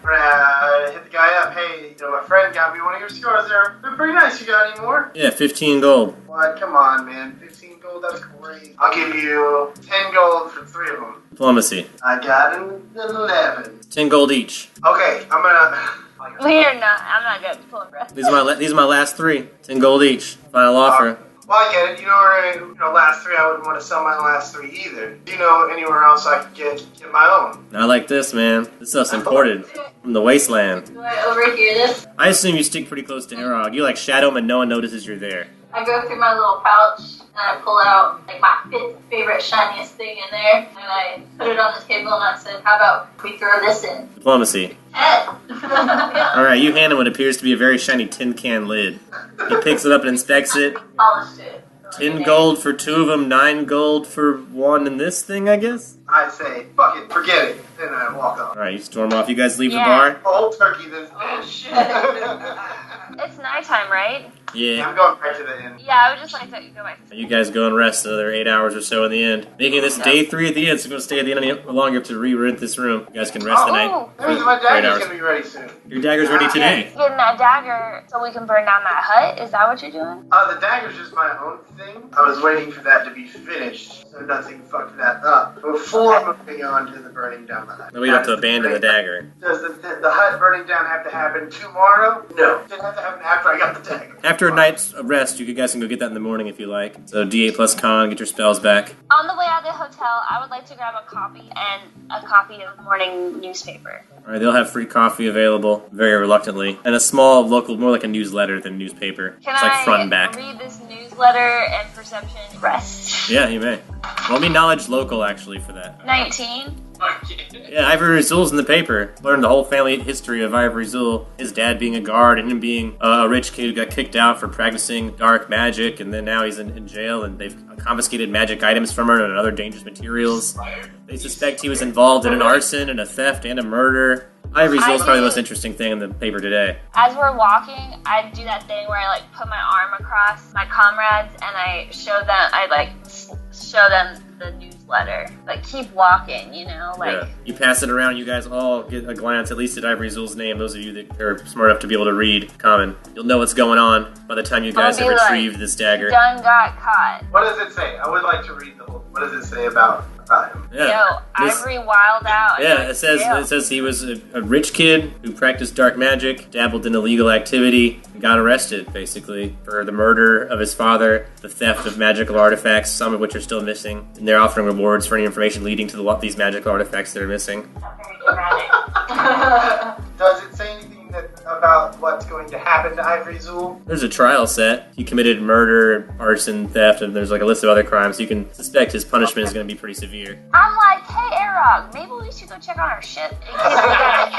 Hit the guy up. Hey, my friend got me one of your cigars there. They're pretty nice. You got any more? Yeah, 15 gold. What? Come on, man. 15 gold? That's great. I'll give you 10 gold for 3 of them. Diplomacy. I got an 11. 10 gold each. Okay, I'm gonna... We're not. I'm not good at pulling breath. These are my last 3. 10 gold each. Final offer. Well, I get it. Last 3, I wouldn't want to sell my last 3 either. Do you know anywhere else I could get my own? Not like this, man. This stuff's imported from the wasteland. Do I overhear this? I assume you stick pretty close to Arog. You like shadow him and no one notices you're there. I go through my little pouch and I pull out like my favorite shiniest thing in there and I put it on the table and I said, how about we throw this in? Diplomacy. 10. Alright, you hand him what appears to be a very shiny tin can lid. He picks it up and inspects it. Polished it. 10 gold for 2 of them, 9 gold for 1 in this thing, I guess? I'd say, fuck it, forget it. Then I walk off. Alright, you storm off. You guys leave Yeah. the bar? Old turkey this Oh, shit. It's nighttime, right? Yeah. I'm going back to the inn. Yeah, I would just like to go back. You guys go and rest another 8 hours or so in the end. Making this day 3 at the end, so you're going to stay at the end any longer. You have to re-rent this room. You guys can rest the night. Oh, That means my For 8 dagger's hours. gonna be ready soon. Your dagger's ready today. getting that dagger so we can burn down that hut? Is that what you're doing? The dagger's just my own thing. I was waiting for that to be finished, so nothing fucked that up before moving on to the burning down the hut. Then we have to abandon the dagger. Does the hut burning down have to happen tomorrow? No. It doesn't have to happen after I got the dagger. After a night's rest, you guys can go get that in the morning if you like. So D8 plus con, get your spells back. On the way out of the hotel, I would like to grab a copy and a copy of the morning newspaper. Alright, they'll have free coffee available, very reluctantly. And a small local, more like a newsletter than newspaper. Can It's like I front and back. read this newsletter and perception rest? Yeah, you may. Roll me knowledge local, actually, for that. 19. Yeah, Ivory Zool's in the paper. Learned the whole family history of Ivory Zool. His dad being a guard and him being a rich kid who got kicked out for practicing dark magic, and then now he's in jail, and they've confiscated magic items from her and other dangerous materials. They suspect he was involved in an arson and a theft and a murder. Ivory Zool's probably the most interesting thing in the paper today. As we're walking, I do that thing where I like put my arm across my comrades and I show them the newsletter. Like, keep walking, you know? Like, Yeah. You pass it around, you guys all get a glance at least at Ivory Zool's name. Those of you that are smart enough to be able to read common. You'll know what's going on by the time you guys have I'll be like, retrieved this dagger. done got caught. What does it say? I would like to read the whole. What does it say about him? Yeah. Yo, This- Ivory wild out. Yeah, it says he was a rich kid who practiced dark magic, dabbled in illegal activity, and got arrested, basically, for the murder of his father, the theft of magical artifacts, some of which are still missing, and they're offering rewards for any information leading to these magical artifacts that are missing. Very dramatic. Does it say anything about what's going to happen to Ivory Zool? There's a trial set. He committed murder, arson, theft, and there's like a list of other crimes. You can suspect his punishment is going to be pretty severe. I'm like, hey, Arog, maybe we should go check on our ship in case we got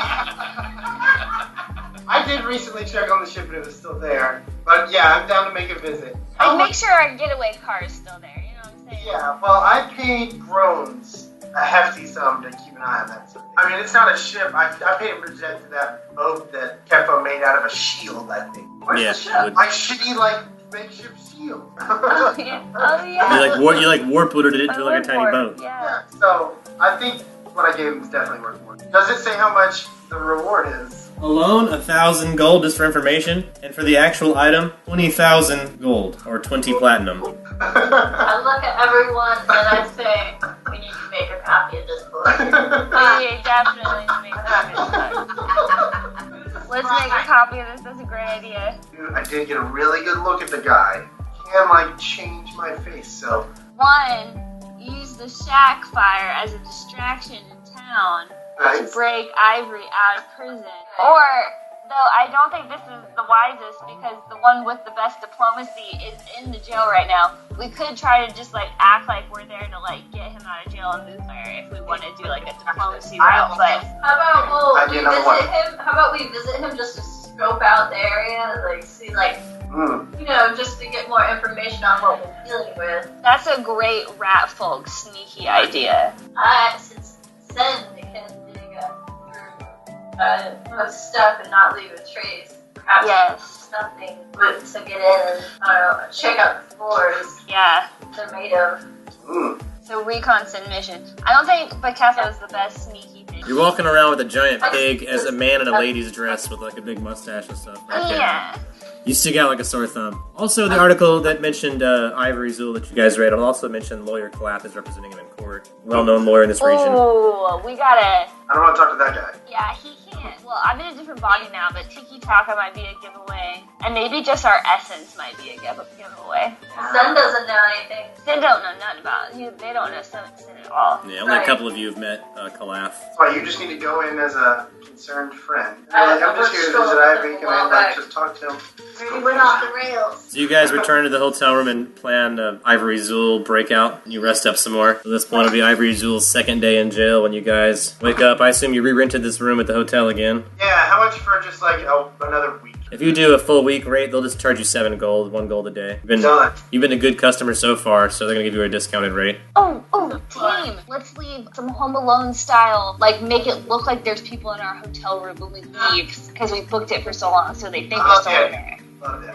I did recently check on the ship and it was still there. But yeah, I'm down to make a visit. Like, make sure our getaway car is still there. You know what I'm saying? Yeah, well, I paid Groans a hefty sum to keep an eye on that. I mean, it's not a ship. I paid him to jet to that boat that Kefo made out of a shield, I think. Where's Yeah, the ship? would- My shitty, like, makeshift shield. Oh yeah. You like warp booted it into like a tiny boat. Yeah. Yeah, so I think what I gave him is definitely worth more. Does it say how much the reward is? Alone, 1,000 gold just for information, and for the actual item, 20,000 gold or 20 platinum. I look at everyone and I say, we need to make a copy of this book. We definitely make a copy of this. Let's make a copy of this. That's a great idea. Dude, I did get a really good look at the guy. Can, like, change my face, so... One, use the shack fire as a distraction in town to Nice. break Ivory out of prison. Or, though I don't think this is the wisest because the one with the best diplomacy is in the jail right now. We could try to just like act like we're there to like get him out of jail and move there if we want to do like a diplomacy route. But How about I we get another visit one. him? How about we visit him just to scope out the area, like see, like you know, just to get more information on what we're dealing with. that's a great rat folk sneaky idea. Since Sen can dig through most stuff and not leave a trace, perhaps Yes. something good to get in and I don't know, check out the floors Yeah. they're made of. So recon submission. I don't think Baketha is the best sneaky thing. You're walking around with a giant pig as a man in a lady's dress with like a big mustache and stuff. Right there. Yeah. You stick out like a sore thumb. Also, the article that mentioned Ivory Zool that you guys read also mentioned lawyer Clapp is representing him in court. Well-known lawyer in this region. Oh, we gotta. I don't want to talk to that guy. Yeah, he can't. Well, I'm in a different body now, but Tiki Taka might be a giveaway, and maybe just our essence might be a giveaway. Sen doesn't know anything. They don't know nothing about you. They don't know Sin at all. Yeah, only a couple of you have met Calaf. Well, you just need to go in as a concerned friend. I'm I'm just here to visit Ivy. Can I like just talk to him? We went off the rails. So you guys return to the hotel room and plan Ivory Zool breakout. You rest up some more. So this point will be Ivory Zool's second day in jail when you guys wake up. I assume you re-rented this room at the hotel again. Yeah, how much for just like another week? If you do a full week rate, they'll just charge you 7 gold, 1 gold a day. Done. You've been a good customer so far, so they're gonna give you a discounted rate. Oh, team! Let's leave some Home Alone style. Like, make it look like there's people in our hotel room when we leave, because we booked it for so long, so they think we're still in there. Love it.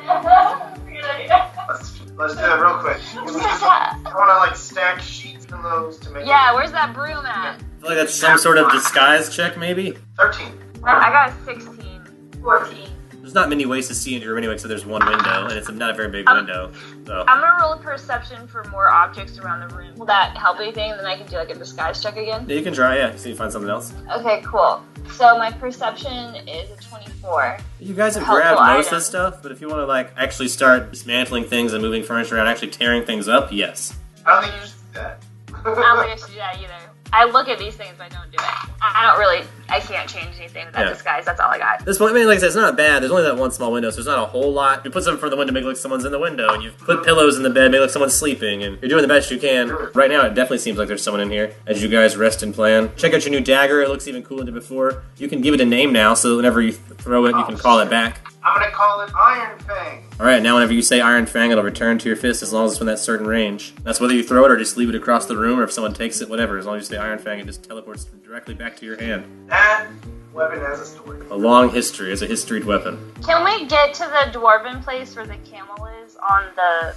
Good idea. Let's do that real quick. I want to like stack sheets, pillows to make Yeah, where's that broom at? I feel like that's some sort of disguise check, maybe? 13. I got a 16. 14. There's not many ways to see into your room anyway, so there's one window, and it's not a very big window. So I'm gonna roll a perception for more objects around the room. Will that help anything? Then I can do like a disguise check again. yeah, you can try, yeah, see if you find something else. Okay, cool. So my perception is a 24. You guys have Helpful grabbed most of item. this stuff, but if you want to like actually start dismantling things and moving furniture around, actually tearing things up, yes. I don't think you should do that. I don't think I should do that either. I look at these things, but I don't do it. I can't change anything with that Yeah. disguise. That's all I got. This one, I mean, like I said, it's not bad. There's only that one small window, so there's not a whole lot. You put something from the window, make it look like someone's in the window, and you put pillows in the bed, make it look like someone's sleeping, and you're doing the best you can. Right now, it definitely seems like there's someone in here as you guys rest and plan. Check out your new dagger. It looks even cooler than before. You can give it a name now, so whenever you throw it, you can call it back. I'm gonna call it Iron Fang. Alright, now whenever you say Iron Fang, it'll return to your fist as long as it's within that certain range. That's whether you throw it or just leave it across the room, or if someone takes it, whatever. As long as you say Iron Fang, it just teleports directly back to your hand. That weapon has a story. A long history as a historied weapon. Can we get to the dwarven place where the camel is on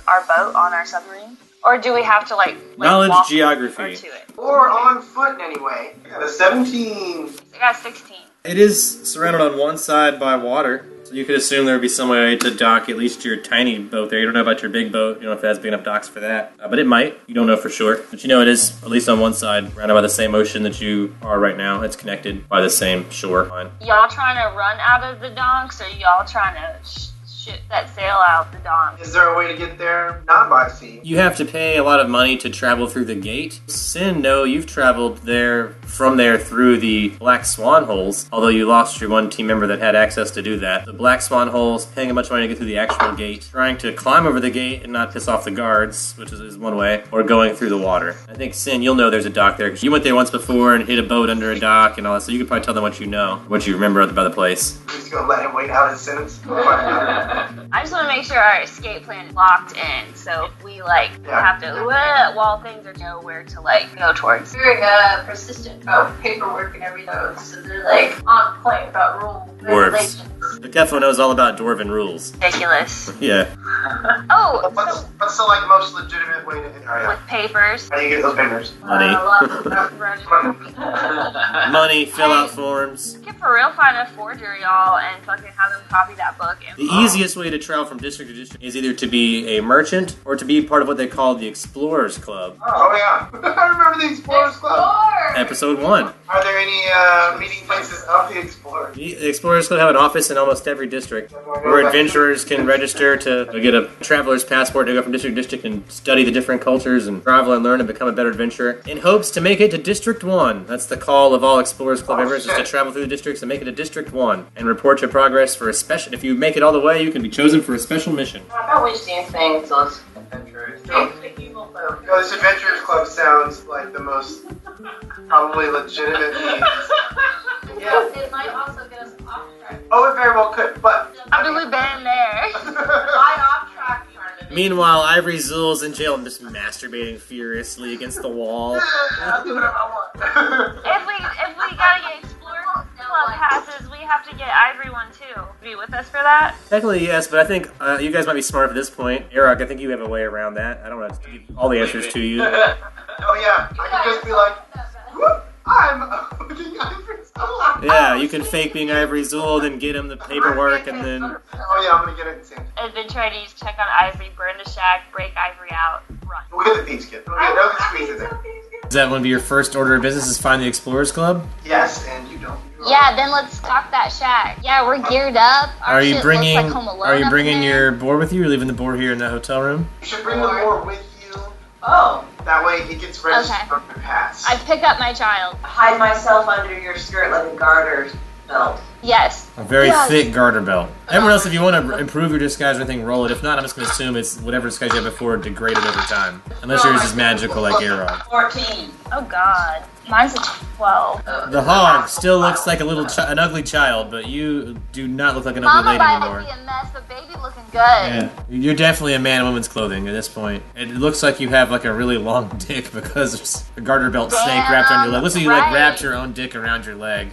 our boat, on our submarine? Or do we have to like Knowledge walk geography. or to it? Or on foot, anyway. I got a 17. I got 16. It is surrounded on one side by water, so you could assume there would be some way to dock at least your tiny boat there. You don't know about your big boat. You don't know if it has big enough docks for that. But it might. You don't know for sure. But you know it is, at least on one side, surrounded by the same ocean that you are right now. It's connected by the same shore line. Y'all trying to run out of the docks, or y'all trying to ship that sail out the docks? Is there a way to get there not by sea? You have to pay a lot of money to travel through the gate. Sin, no, you've traveled from there through the Black Swan holes, although you lost your one team member that had access to do that. The Black Swan holes, paying a bunch of money to get through the actual gate, trying to climb over the gate and not piss off the guards, which is one way, or going through the water. I think, Sin, you'll know there's a dock there, because you went there once before and hit a boat under a dock and all that, so you could probably tell them what you know, what you remember about the place. I'm just gonna let him wait out his sentence. I just want to make sure our escape plan is locked in. So if we have to while things are nowhere to go towards. Very persistent about paperwork and everything, so they're on point about rules. Dwarves. Regulations. The Kefo knows all about dwarven rules. Ridiculous. Yeah. Oh, What's the most legitimate way to enter? with papers. How do you get those papers? Money. Roger. Money, fill out forms. You can for real find a forger, y'all, and fucking have them copy that book. The easiest way to travel from district to district is either to be a merchant or to be part of what they call the Explorers Club. Oh yeah, I remember the Explorers Club. Episode 1. Are there any meeting places of the Explorers? The Explorers Club have an office in almost every district where adventurers can register to get a traveler's passport to go from district to district and study the different cultures and travel and learn and become a better adventurer in hopes to make it to District 1. That's the call of all Explorers Club members, is to travel through the districts and make it to District 1 and report your progress for a special. If you make it all the way, you can be chosen for a special mission. I've always seen things those Adventurers. evil folk. No, this Adventurers Club sounds like the most probably legitimate means. Yeah, it might also get us off track. Oh, it very well could, but I've really been there. Why off track tournament? Meanwhile, Ivory Zool's in jail and just masturbating furiously against the wall. I'll do whatever I want. If we gotta get Explorer Club passes, we have to get Ivory one too. Be with us for that? Technically, yes, but I think you guys might be smart at this point. Erok, I think you have a way around that. I don't have to give all the answers to you. Oh yeah, I can just be like, whoop, I'm looking Ivory Zool. Yeah, you can fake being Ivory Zool, then get him the paperwork, and then... Oh yeah, I'm gonna get it in Santa. Adventure IDs, check on Ivory, burn the shack, break Ivory out, run. We'll get the thieves kit. We'll get no squeeze in there. Is that going to be your first order of business, is find the Explorers Club? Yes, and you don't. Yeah, then let's stock that shack. Yeah, we're geared up. Our Are you shit bringing looks like Home Alone Are you up bringing in there. your board with you, or leaving the board here in the hotel room? You should bring the board with you. Oh, That way he gets registered Okay. from the pass. I pick up my child. hide myself under your skirt like a garter belt. Yes. A very Yes. thick garter belt. Everyone else, if you want to improve your disguise or anything, roll it. If not, I'm just going to assume it's whatever disguise you had before degraded over time. Unless yours is magical like Arrow. 14. Oh God. Mine's a 12. The hog still looks like an ugly child, but you do not look like an ugly Mama lady might anymore. be a mess, but baby looking good. Yeah, you're definitely a man in woman's clothing at this point. It looks like you have like a really long dick because there's a garter belt snake wrapped around your leg. Looks like you like right. wrapped your own dick around your leg.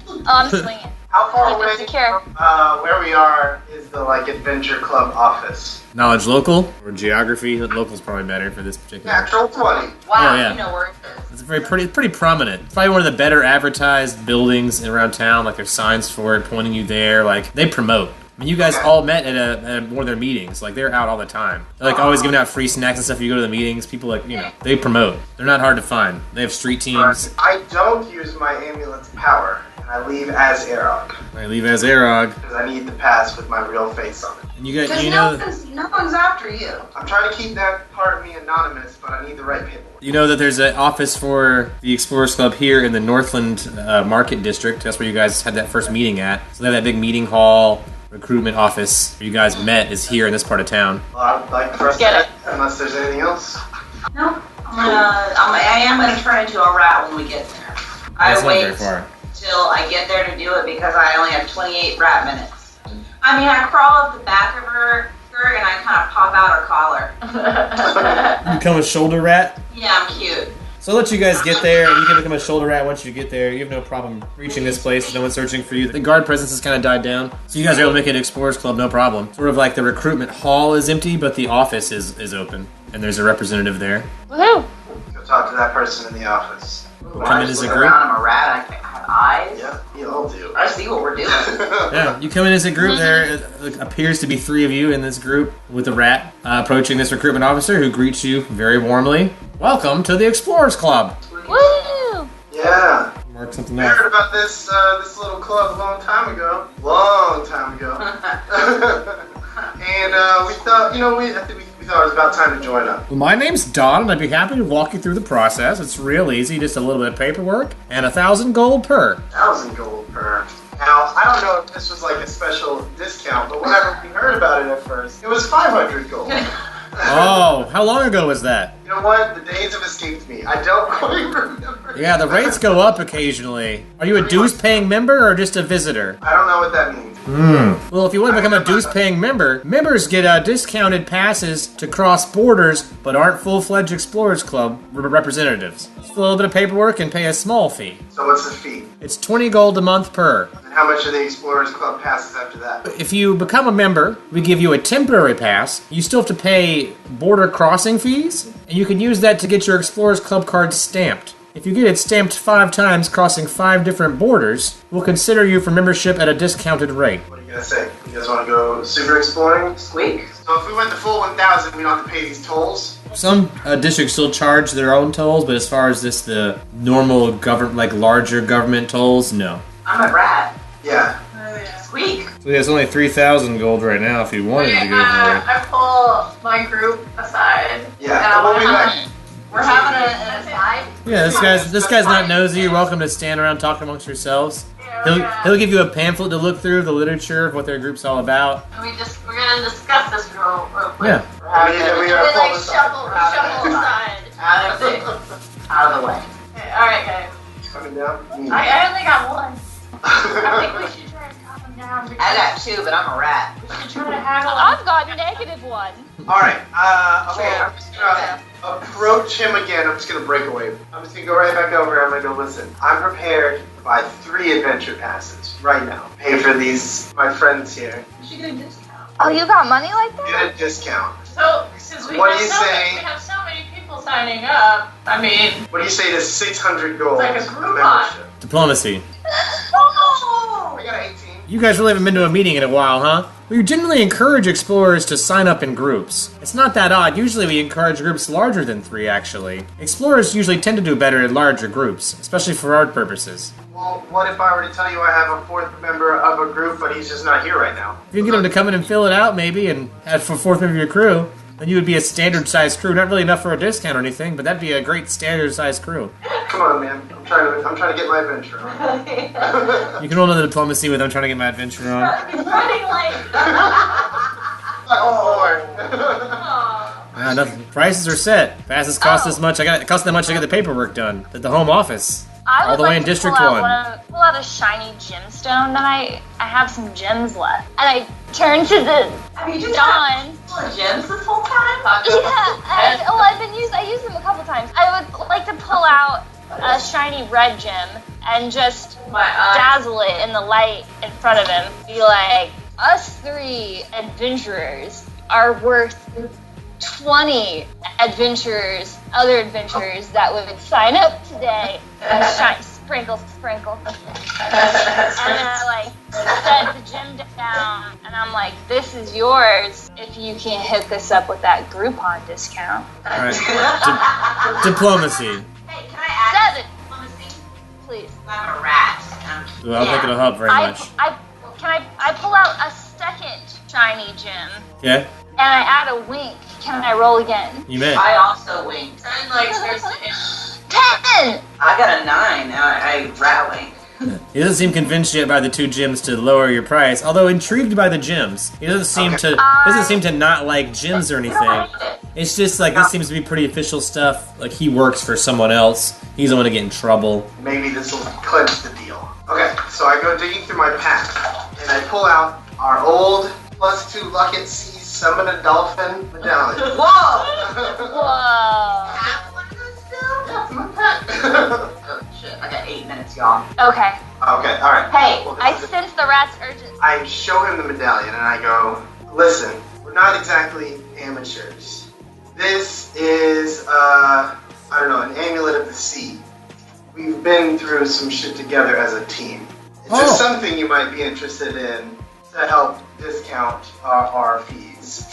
Oh, I'm swinging. How far Keep it away secure. from where we are is the Adventure Club office? Knowledge local or geography? Local's probably better for this particular. Natural 20. Wow, Oh, yeah. you know where it is. It's pretty prominent. It's probably one of the better advertised buildings around town. Like there's signs for it pointing you there. Like they promote. I mean, you guys all met at one of their meetings. Like they're out all the time. They're like always giving out free snacks and stuff. You go to the meetings. People they promote. They're not hard to find. They have street teams. I don't use my amulet's power, and I leave as Arog, I leave as Arog. because I need the pass with my real face on it. And you Because know no one's after you. I'm trying to keep that part of me anonymous, but I need the right paperwork. you know that there's an office for the Explorers Club here in the Northland Market District. That's where you guys had that first meeting at. So they have that big meeting hall. Recruitment office where you guys met is here in this part of town. Well, I'd like for us Get to it. unless there's anything else. No, I am gonna turn into a rat when we get there. That's I not wait very far. till I get there to do it because I only have 28 rat minutes. I mean, I crawl up the back of her skirt and I kind of pop out her collar. You become a shoulder rat. Yeah, I'm cute. So I'll let you guys get there, and you can become a shoulder rat once you get there. You have no problem reaching this place. No one's searching for you. The guard presence has kind of died down, so you guys are able to make it Explorers Club, no problem. Sort of like the recruitment hall is empty, but the office is open, and there's a representative there. Woohoo! Go talk to that person in the office. Come in as a Look group. around, I'm a rat. I have eyes. Yeah, you all do. I see what we're doing. Yeah, you come in as a group. There appears to be 3 of you in this group with a rat approaching this recruitment officer, who greets you very warmly. Welcome to the Explorers Club. Woo! Yeah. Mark something I off. heard about this this little club a long time ago. Long time ago. And we thought, I think we thought it was about time to join up. Well, my name's Don, and I'd be happy to walk you through the process. It's real easy, just a little bit of paperwork, and 1,000 gold per. 1,000 gold per. Now, I don't know if this was like a special discount, but whenever we heard about it at first, it was 500 gold. Oh, how long ago was that? You know what? The days have escaped me. I don't quite remember. Yeah, the rates go up occasionally. Are you a dues-paying member or just a visitor? I don't know what that means. Well, if you want to become a dues-paying member, members get discounted passes to cross borders, but aren't full-fledged Explorers Club representatives. Just a little bit of paperwork and pay a small fee. So what's the fee? It's 20 gold a month per. And how much are the Explorers Club passes after that? If you become a member, we give you a temporary pass. You still have to pay border crossing fees, and you can use that to get your Explorers Club card stamped. If you get it stamped 5 times, crossing 5 different borders, we'll consider you for membership at a discounted rate. What are you gonna say? You guys want to go super exploring? Squeak. So if we went the full 1,000, we don't have to pay these tolls. Some districts still charge their own tolls, but as far as the normal government, like larger government tolls, no. I'm a rat. Yeah. Squeak. So yeah, it's only 3,000 gold right now if you wanted to go for it. I pull my group aside. Yeah. And We'll be back. We're having an aside. Yeah, this guy's not nosy. You're welcome to stand around talking amongst yourselves. Yeah, He'll give you a pamphlet to look through, the literature of what their group's all about. we're gonna discuss this real quick. Yeah. We gotta We pull like this shovel up. aside. Out of the way. Okay, alright guys. Coming down. I only got one. I think we should try to calm them down. I got 2, but I'm a rat. We should try to haggle. I've got -1. All right. Okay. I'm just gonna approach him again. I'm just gonna break away. I'm just gonna go right back over. I'm gonna go listen. I'm prepared to buy 3 adventure passes right now. Pay for these, my friends here. We should get a discount. Oh, you got money like that? Get a discount. So, since we What have do you so say? we have so many people signing up, I mean, What do you say to 600 gold It's like a Groupon. membership? Diplomacy. I got 18. You guys really haven't been to a meeting in a while, huh? We generally encourage explorers to sign up in groups. It's not that odd. Usually we encourage groups larger than 3, actually. Explorers usually tend to do better in larger groups, especially for art purposes. Well, what if I were to tell you I have a 4th member of a group, but he's just not here right now? If you can get them to come in and fill it out, maybe, and add for 4th member of your crew, then you would be a standard-sized crew. Not really enough for a discount or anything, but that'd be a great standard-sized crew. Come on, man. I'm trying to get my adventure on. You can roll another diplomacy with I'm trying to get my adventure on. he's running like. Nothing. Prices are set. Passes cost this much. It cost that much to get the paperwork done at the home office. I All would the way like in to District pull 1. pull out a shiny gemstone that I have some gems left. And I turn to the Have you just had Dawn. full of gems this whole time? Yeah, I used them a couple times. I would like to pull out a shiny red gem and just My eyes. dazzle it in the light in front of him. Be like, us 3 adventurers are worth 20 adventurers, other adventurers that would sign up today. Sprinkle. And then I set the gem down, and I'm like, this is yours if you can hook us up with that Groupon discount. Alright. Diplomacy. Hey, can I add 7, diplomacy? please. I'm a rat. Well, I don't think it'll help very much. I pull out a second shiny gem, Okay? and I add a wink. Can I roll again? You may. I also winked. And like starts to 10! I got a 9. I rat winked. He doesn't seem convinced yet by the 2 gems to lower your price, although intrigued by the gems. He doesn't seem to not like gems or anything. It's just like this seems to be pretty official stuff. Like he works for someone else. He's the one to get in trouble. Maybe this will clinch the deal. Okay, so I go digging through my pack, and I pull out our old +2 luck at sea summon a dolphin medallion. Whoa! Whoa. Have one of those still? Oh shit, I got 8 minutes, y'all. Okay. Okay, alright. Hey, Well, I this is- sense the rat's urgency. I show him the medallion and I go, listen, we're not exactly amateurs. This is, I don't know, an amulet of the sea. We've been through some shit together as a team. Is this something you might be interested in to help discount our fees?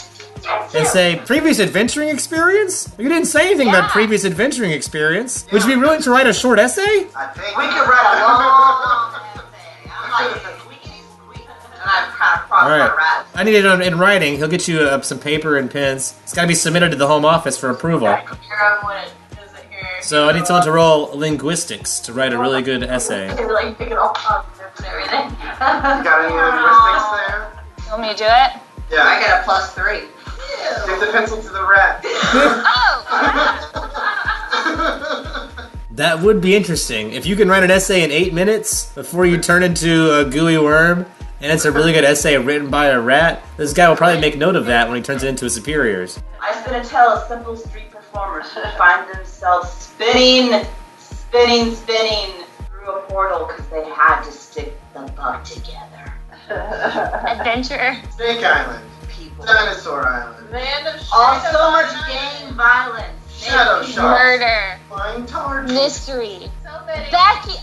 And say, previous adventuring experience? You didn't say anything about previous adventuring experience. Would you be willing to write a short essay? I think we could write a long essay. I'm like, squeaky. And I kind of cross my Alright. rat. I need it in writing. He'll get you some paper and pens. It's got to be submitted to the home office for approval. Here I'm when it doesn't hear. So I need someone to roll linguistics to write a really good essay. Like pick it all up and everything. you got any linguistics there? You want me to do it? Yeah. I got a +3. Give the pencil to the rat. Oh! That would be interesting. If you can write an essay in 8 minutes before you turn into a gooey worm and it's a really good essay written by a rat, this guy will probably make note of that when he turns it into his superiors. I spin a tale of simple street performers who find themselves spinning through a portal because they had to stick the bug together. Adventure. Snake Island. People. Dinosaur Island. Land of So much gang violence. Shadow Shark. Murder. Flying Torch. Mystery. So many. Becky.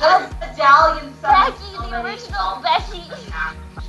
Medallion. Becky, the original Becky.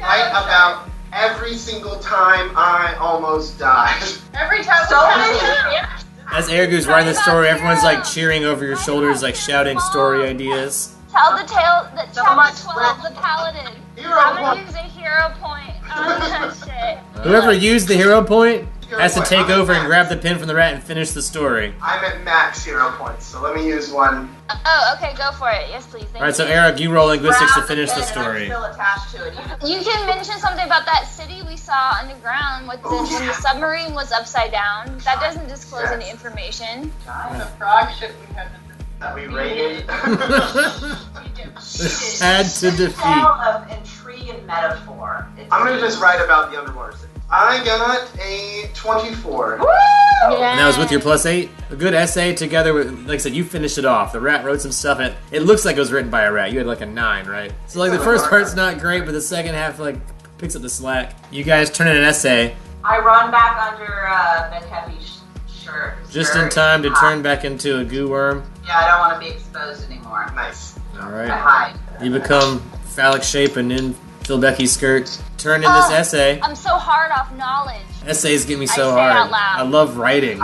Right about every single time I almost died. Every time So we many. yeah. As Eric writing the story, everyone's like cheering over your shoulders, like shouting story ideas. Tell the tale that So chapter much 12, the paladin. Hero I'm gonna point. use a hero point on that shit. Whoever used the hero point has to Hero take point. over and grab the pin from the rat and finish the story. I'm at max hero points, so let me use one. Oh, okay, go for it. Yes, please. Thank Alright, so you. Eric, you roll linguistics to Grab finish the pin and I'm story. still attached to it. You can mention something about that city we saw underground with when the submarine was upside down. That doesn't disclose any information. The frog ship we had That we raided. Had to defeat. Tale of intrigue and metaphor. I'm gonna just write about the underwater city. I got a 24. Yeah. And that was with your +8. A good essay together with, like I said, you finished it off. The rat wrote some stuff in it. It looks like it was written by a rat. You had like a 9, right? So like the first part's not great, but the second half like picks up the slack. You guys turn in an essay I run back under McHeavy's shirt. just in time to turn back into a goo worm. Yeah, I don't want to be exposed anymore. Nice. I Alright. hide. You become phallic shape and in Phil Becky's skirt. Turn in this essay. I'm so hard off knowledge. Essays get me I so say it hard. out loud. I love writing.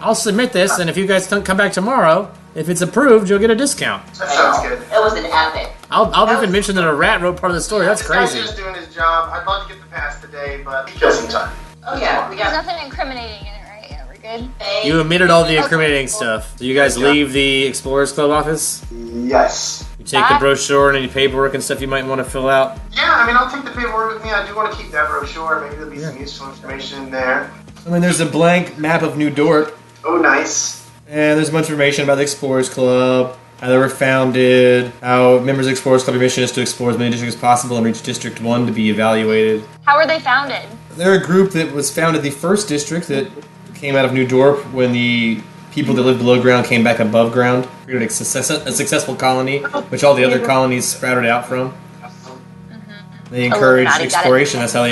I'll submit this, and if you guys come back tomorrow, if it's approved, you'll get a discount. That sounds good. It was an epic. I'll even mention that a rat wrote part of the story. That's This guy's crazy. just doing his job. I'd love to get the pass today, but kill some time. Oh yeah, we There's got nothing incriminating in it, right? Yeah, we're good. You omitted all the incriminating stuff. So you guys Yeah. leave the Explorers Club office? Yes. You take the brochure and any paperwork and stuff you might want to fill out? Yeah, I mean, I'll take the paperwork with me. I do want to keep that brochure. Maybe there'll be some useful information in there. I mean, there's a blank map of New Dorp, Oh, nice. and there's a bunch of information about the Explorers Club, how they were founded, how members of the Explorers Club, their mission is to explore as many districts as possible and reach District 1 to be evaluated. How were they founded? They're a group that was founded the first district that came out of New Dorp when the people that lived below ground came back above ground. Created a successful colony, which all the other colonies sprouted out from. They encouraged Illuminati got it. exploration. That's how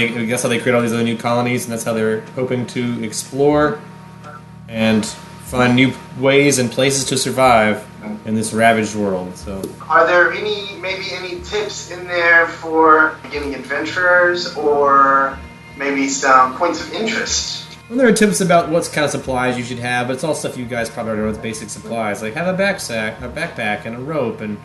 they create all these other new colonies, and that's how they're hoping to explore and find new ways and places to survive in this ravaged world. So. Are there maybe any tips in there for beginning adventurers, or maybe some points of interest? Well, there are tips about what kind of supplies you should have, but it's all stuff you guys probably already know with basic supplies. Like have a backpack, and a rope, and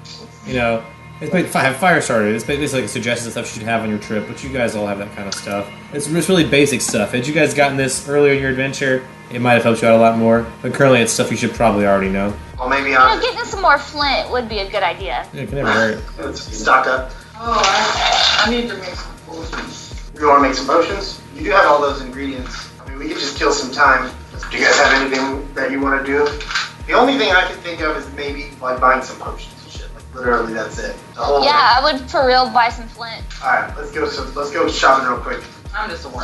it's have fire starter. It's basically like suggestions of stuff you should have on your trip, but you guys all have that kind of stuff. It's really basic stuff. Had you guys gotten this earlier in your adventure, it might have helped you out a lot more. But currently, it's stuff you should probably already know. Well, maybe Getting some more flint would be a good idea. Yeah, it can never hurt. let's stock up. Oh, I need to make some potions. You want to make some potions? You do have all those ingredients. I mean, we could just kill some time. Do you guys have anything that you want to do? The only thing I can think of is maybe like buying some potions and shit. Like literally, that's it. The whole Yeah, I would for real buy some flint. All right, let's go shopping real quick. I'm just a worm.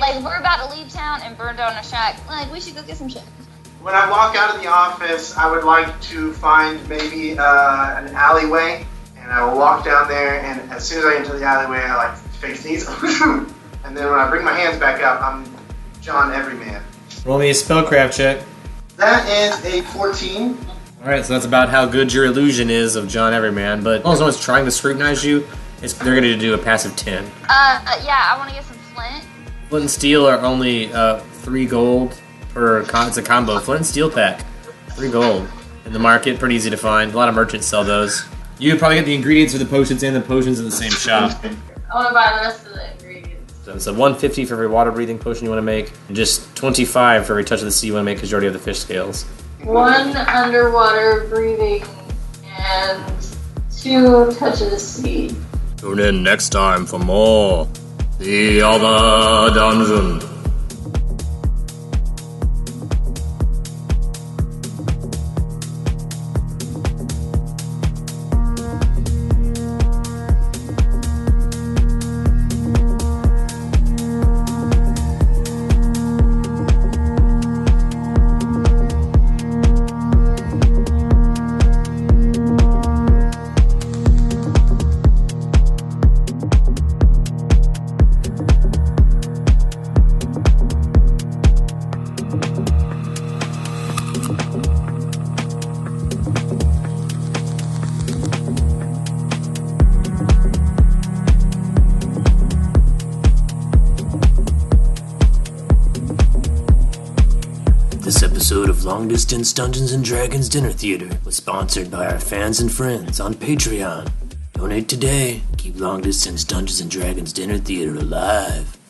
Like we're about to leave town and burn down a shack. Like we should go get some shit. When I walk out of the office, I would like to find maybe an alleyway, and I will walk down there. And as soon as I enter the alleyway, I like face these, and then when I bring my hands back up, I'm John Everyman. Roll me a spellcraft check. That is a 14. Alright, so that's about how good your illusion is of John Everyman, but as long as someone's trying to scrutinize you, they're going to do a passive 10. Yeah, I want to get some flint. Flint and steel are only 3 gold per it's a combo. Flint and steel pack, 3 gold. In the market, pretty easy to find. A lot of merchants sell those. You would probably get the ingredients for the potions and the potions in the same shop. I want to buy the rest of the ingredients. So it's a 150 for every water breathing potion you want to make, and just 25 for every touch of the sea you want to make because you already have the fish scales. 1 underwater breathing and 2 touch of the sea. Tune in next time for more The Other Dungeon. episode of Long Distance Dungeons & Dragons Dinner Theater was sponsored by our fans and friends on Patreon. Donate today. Keep Long Distance Dungeons & Dragons Dinner Theater alive.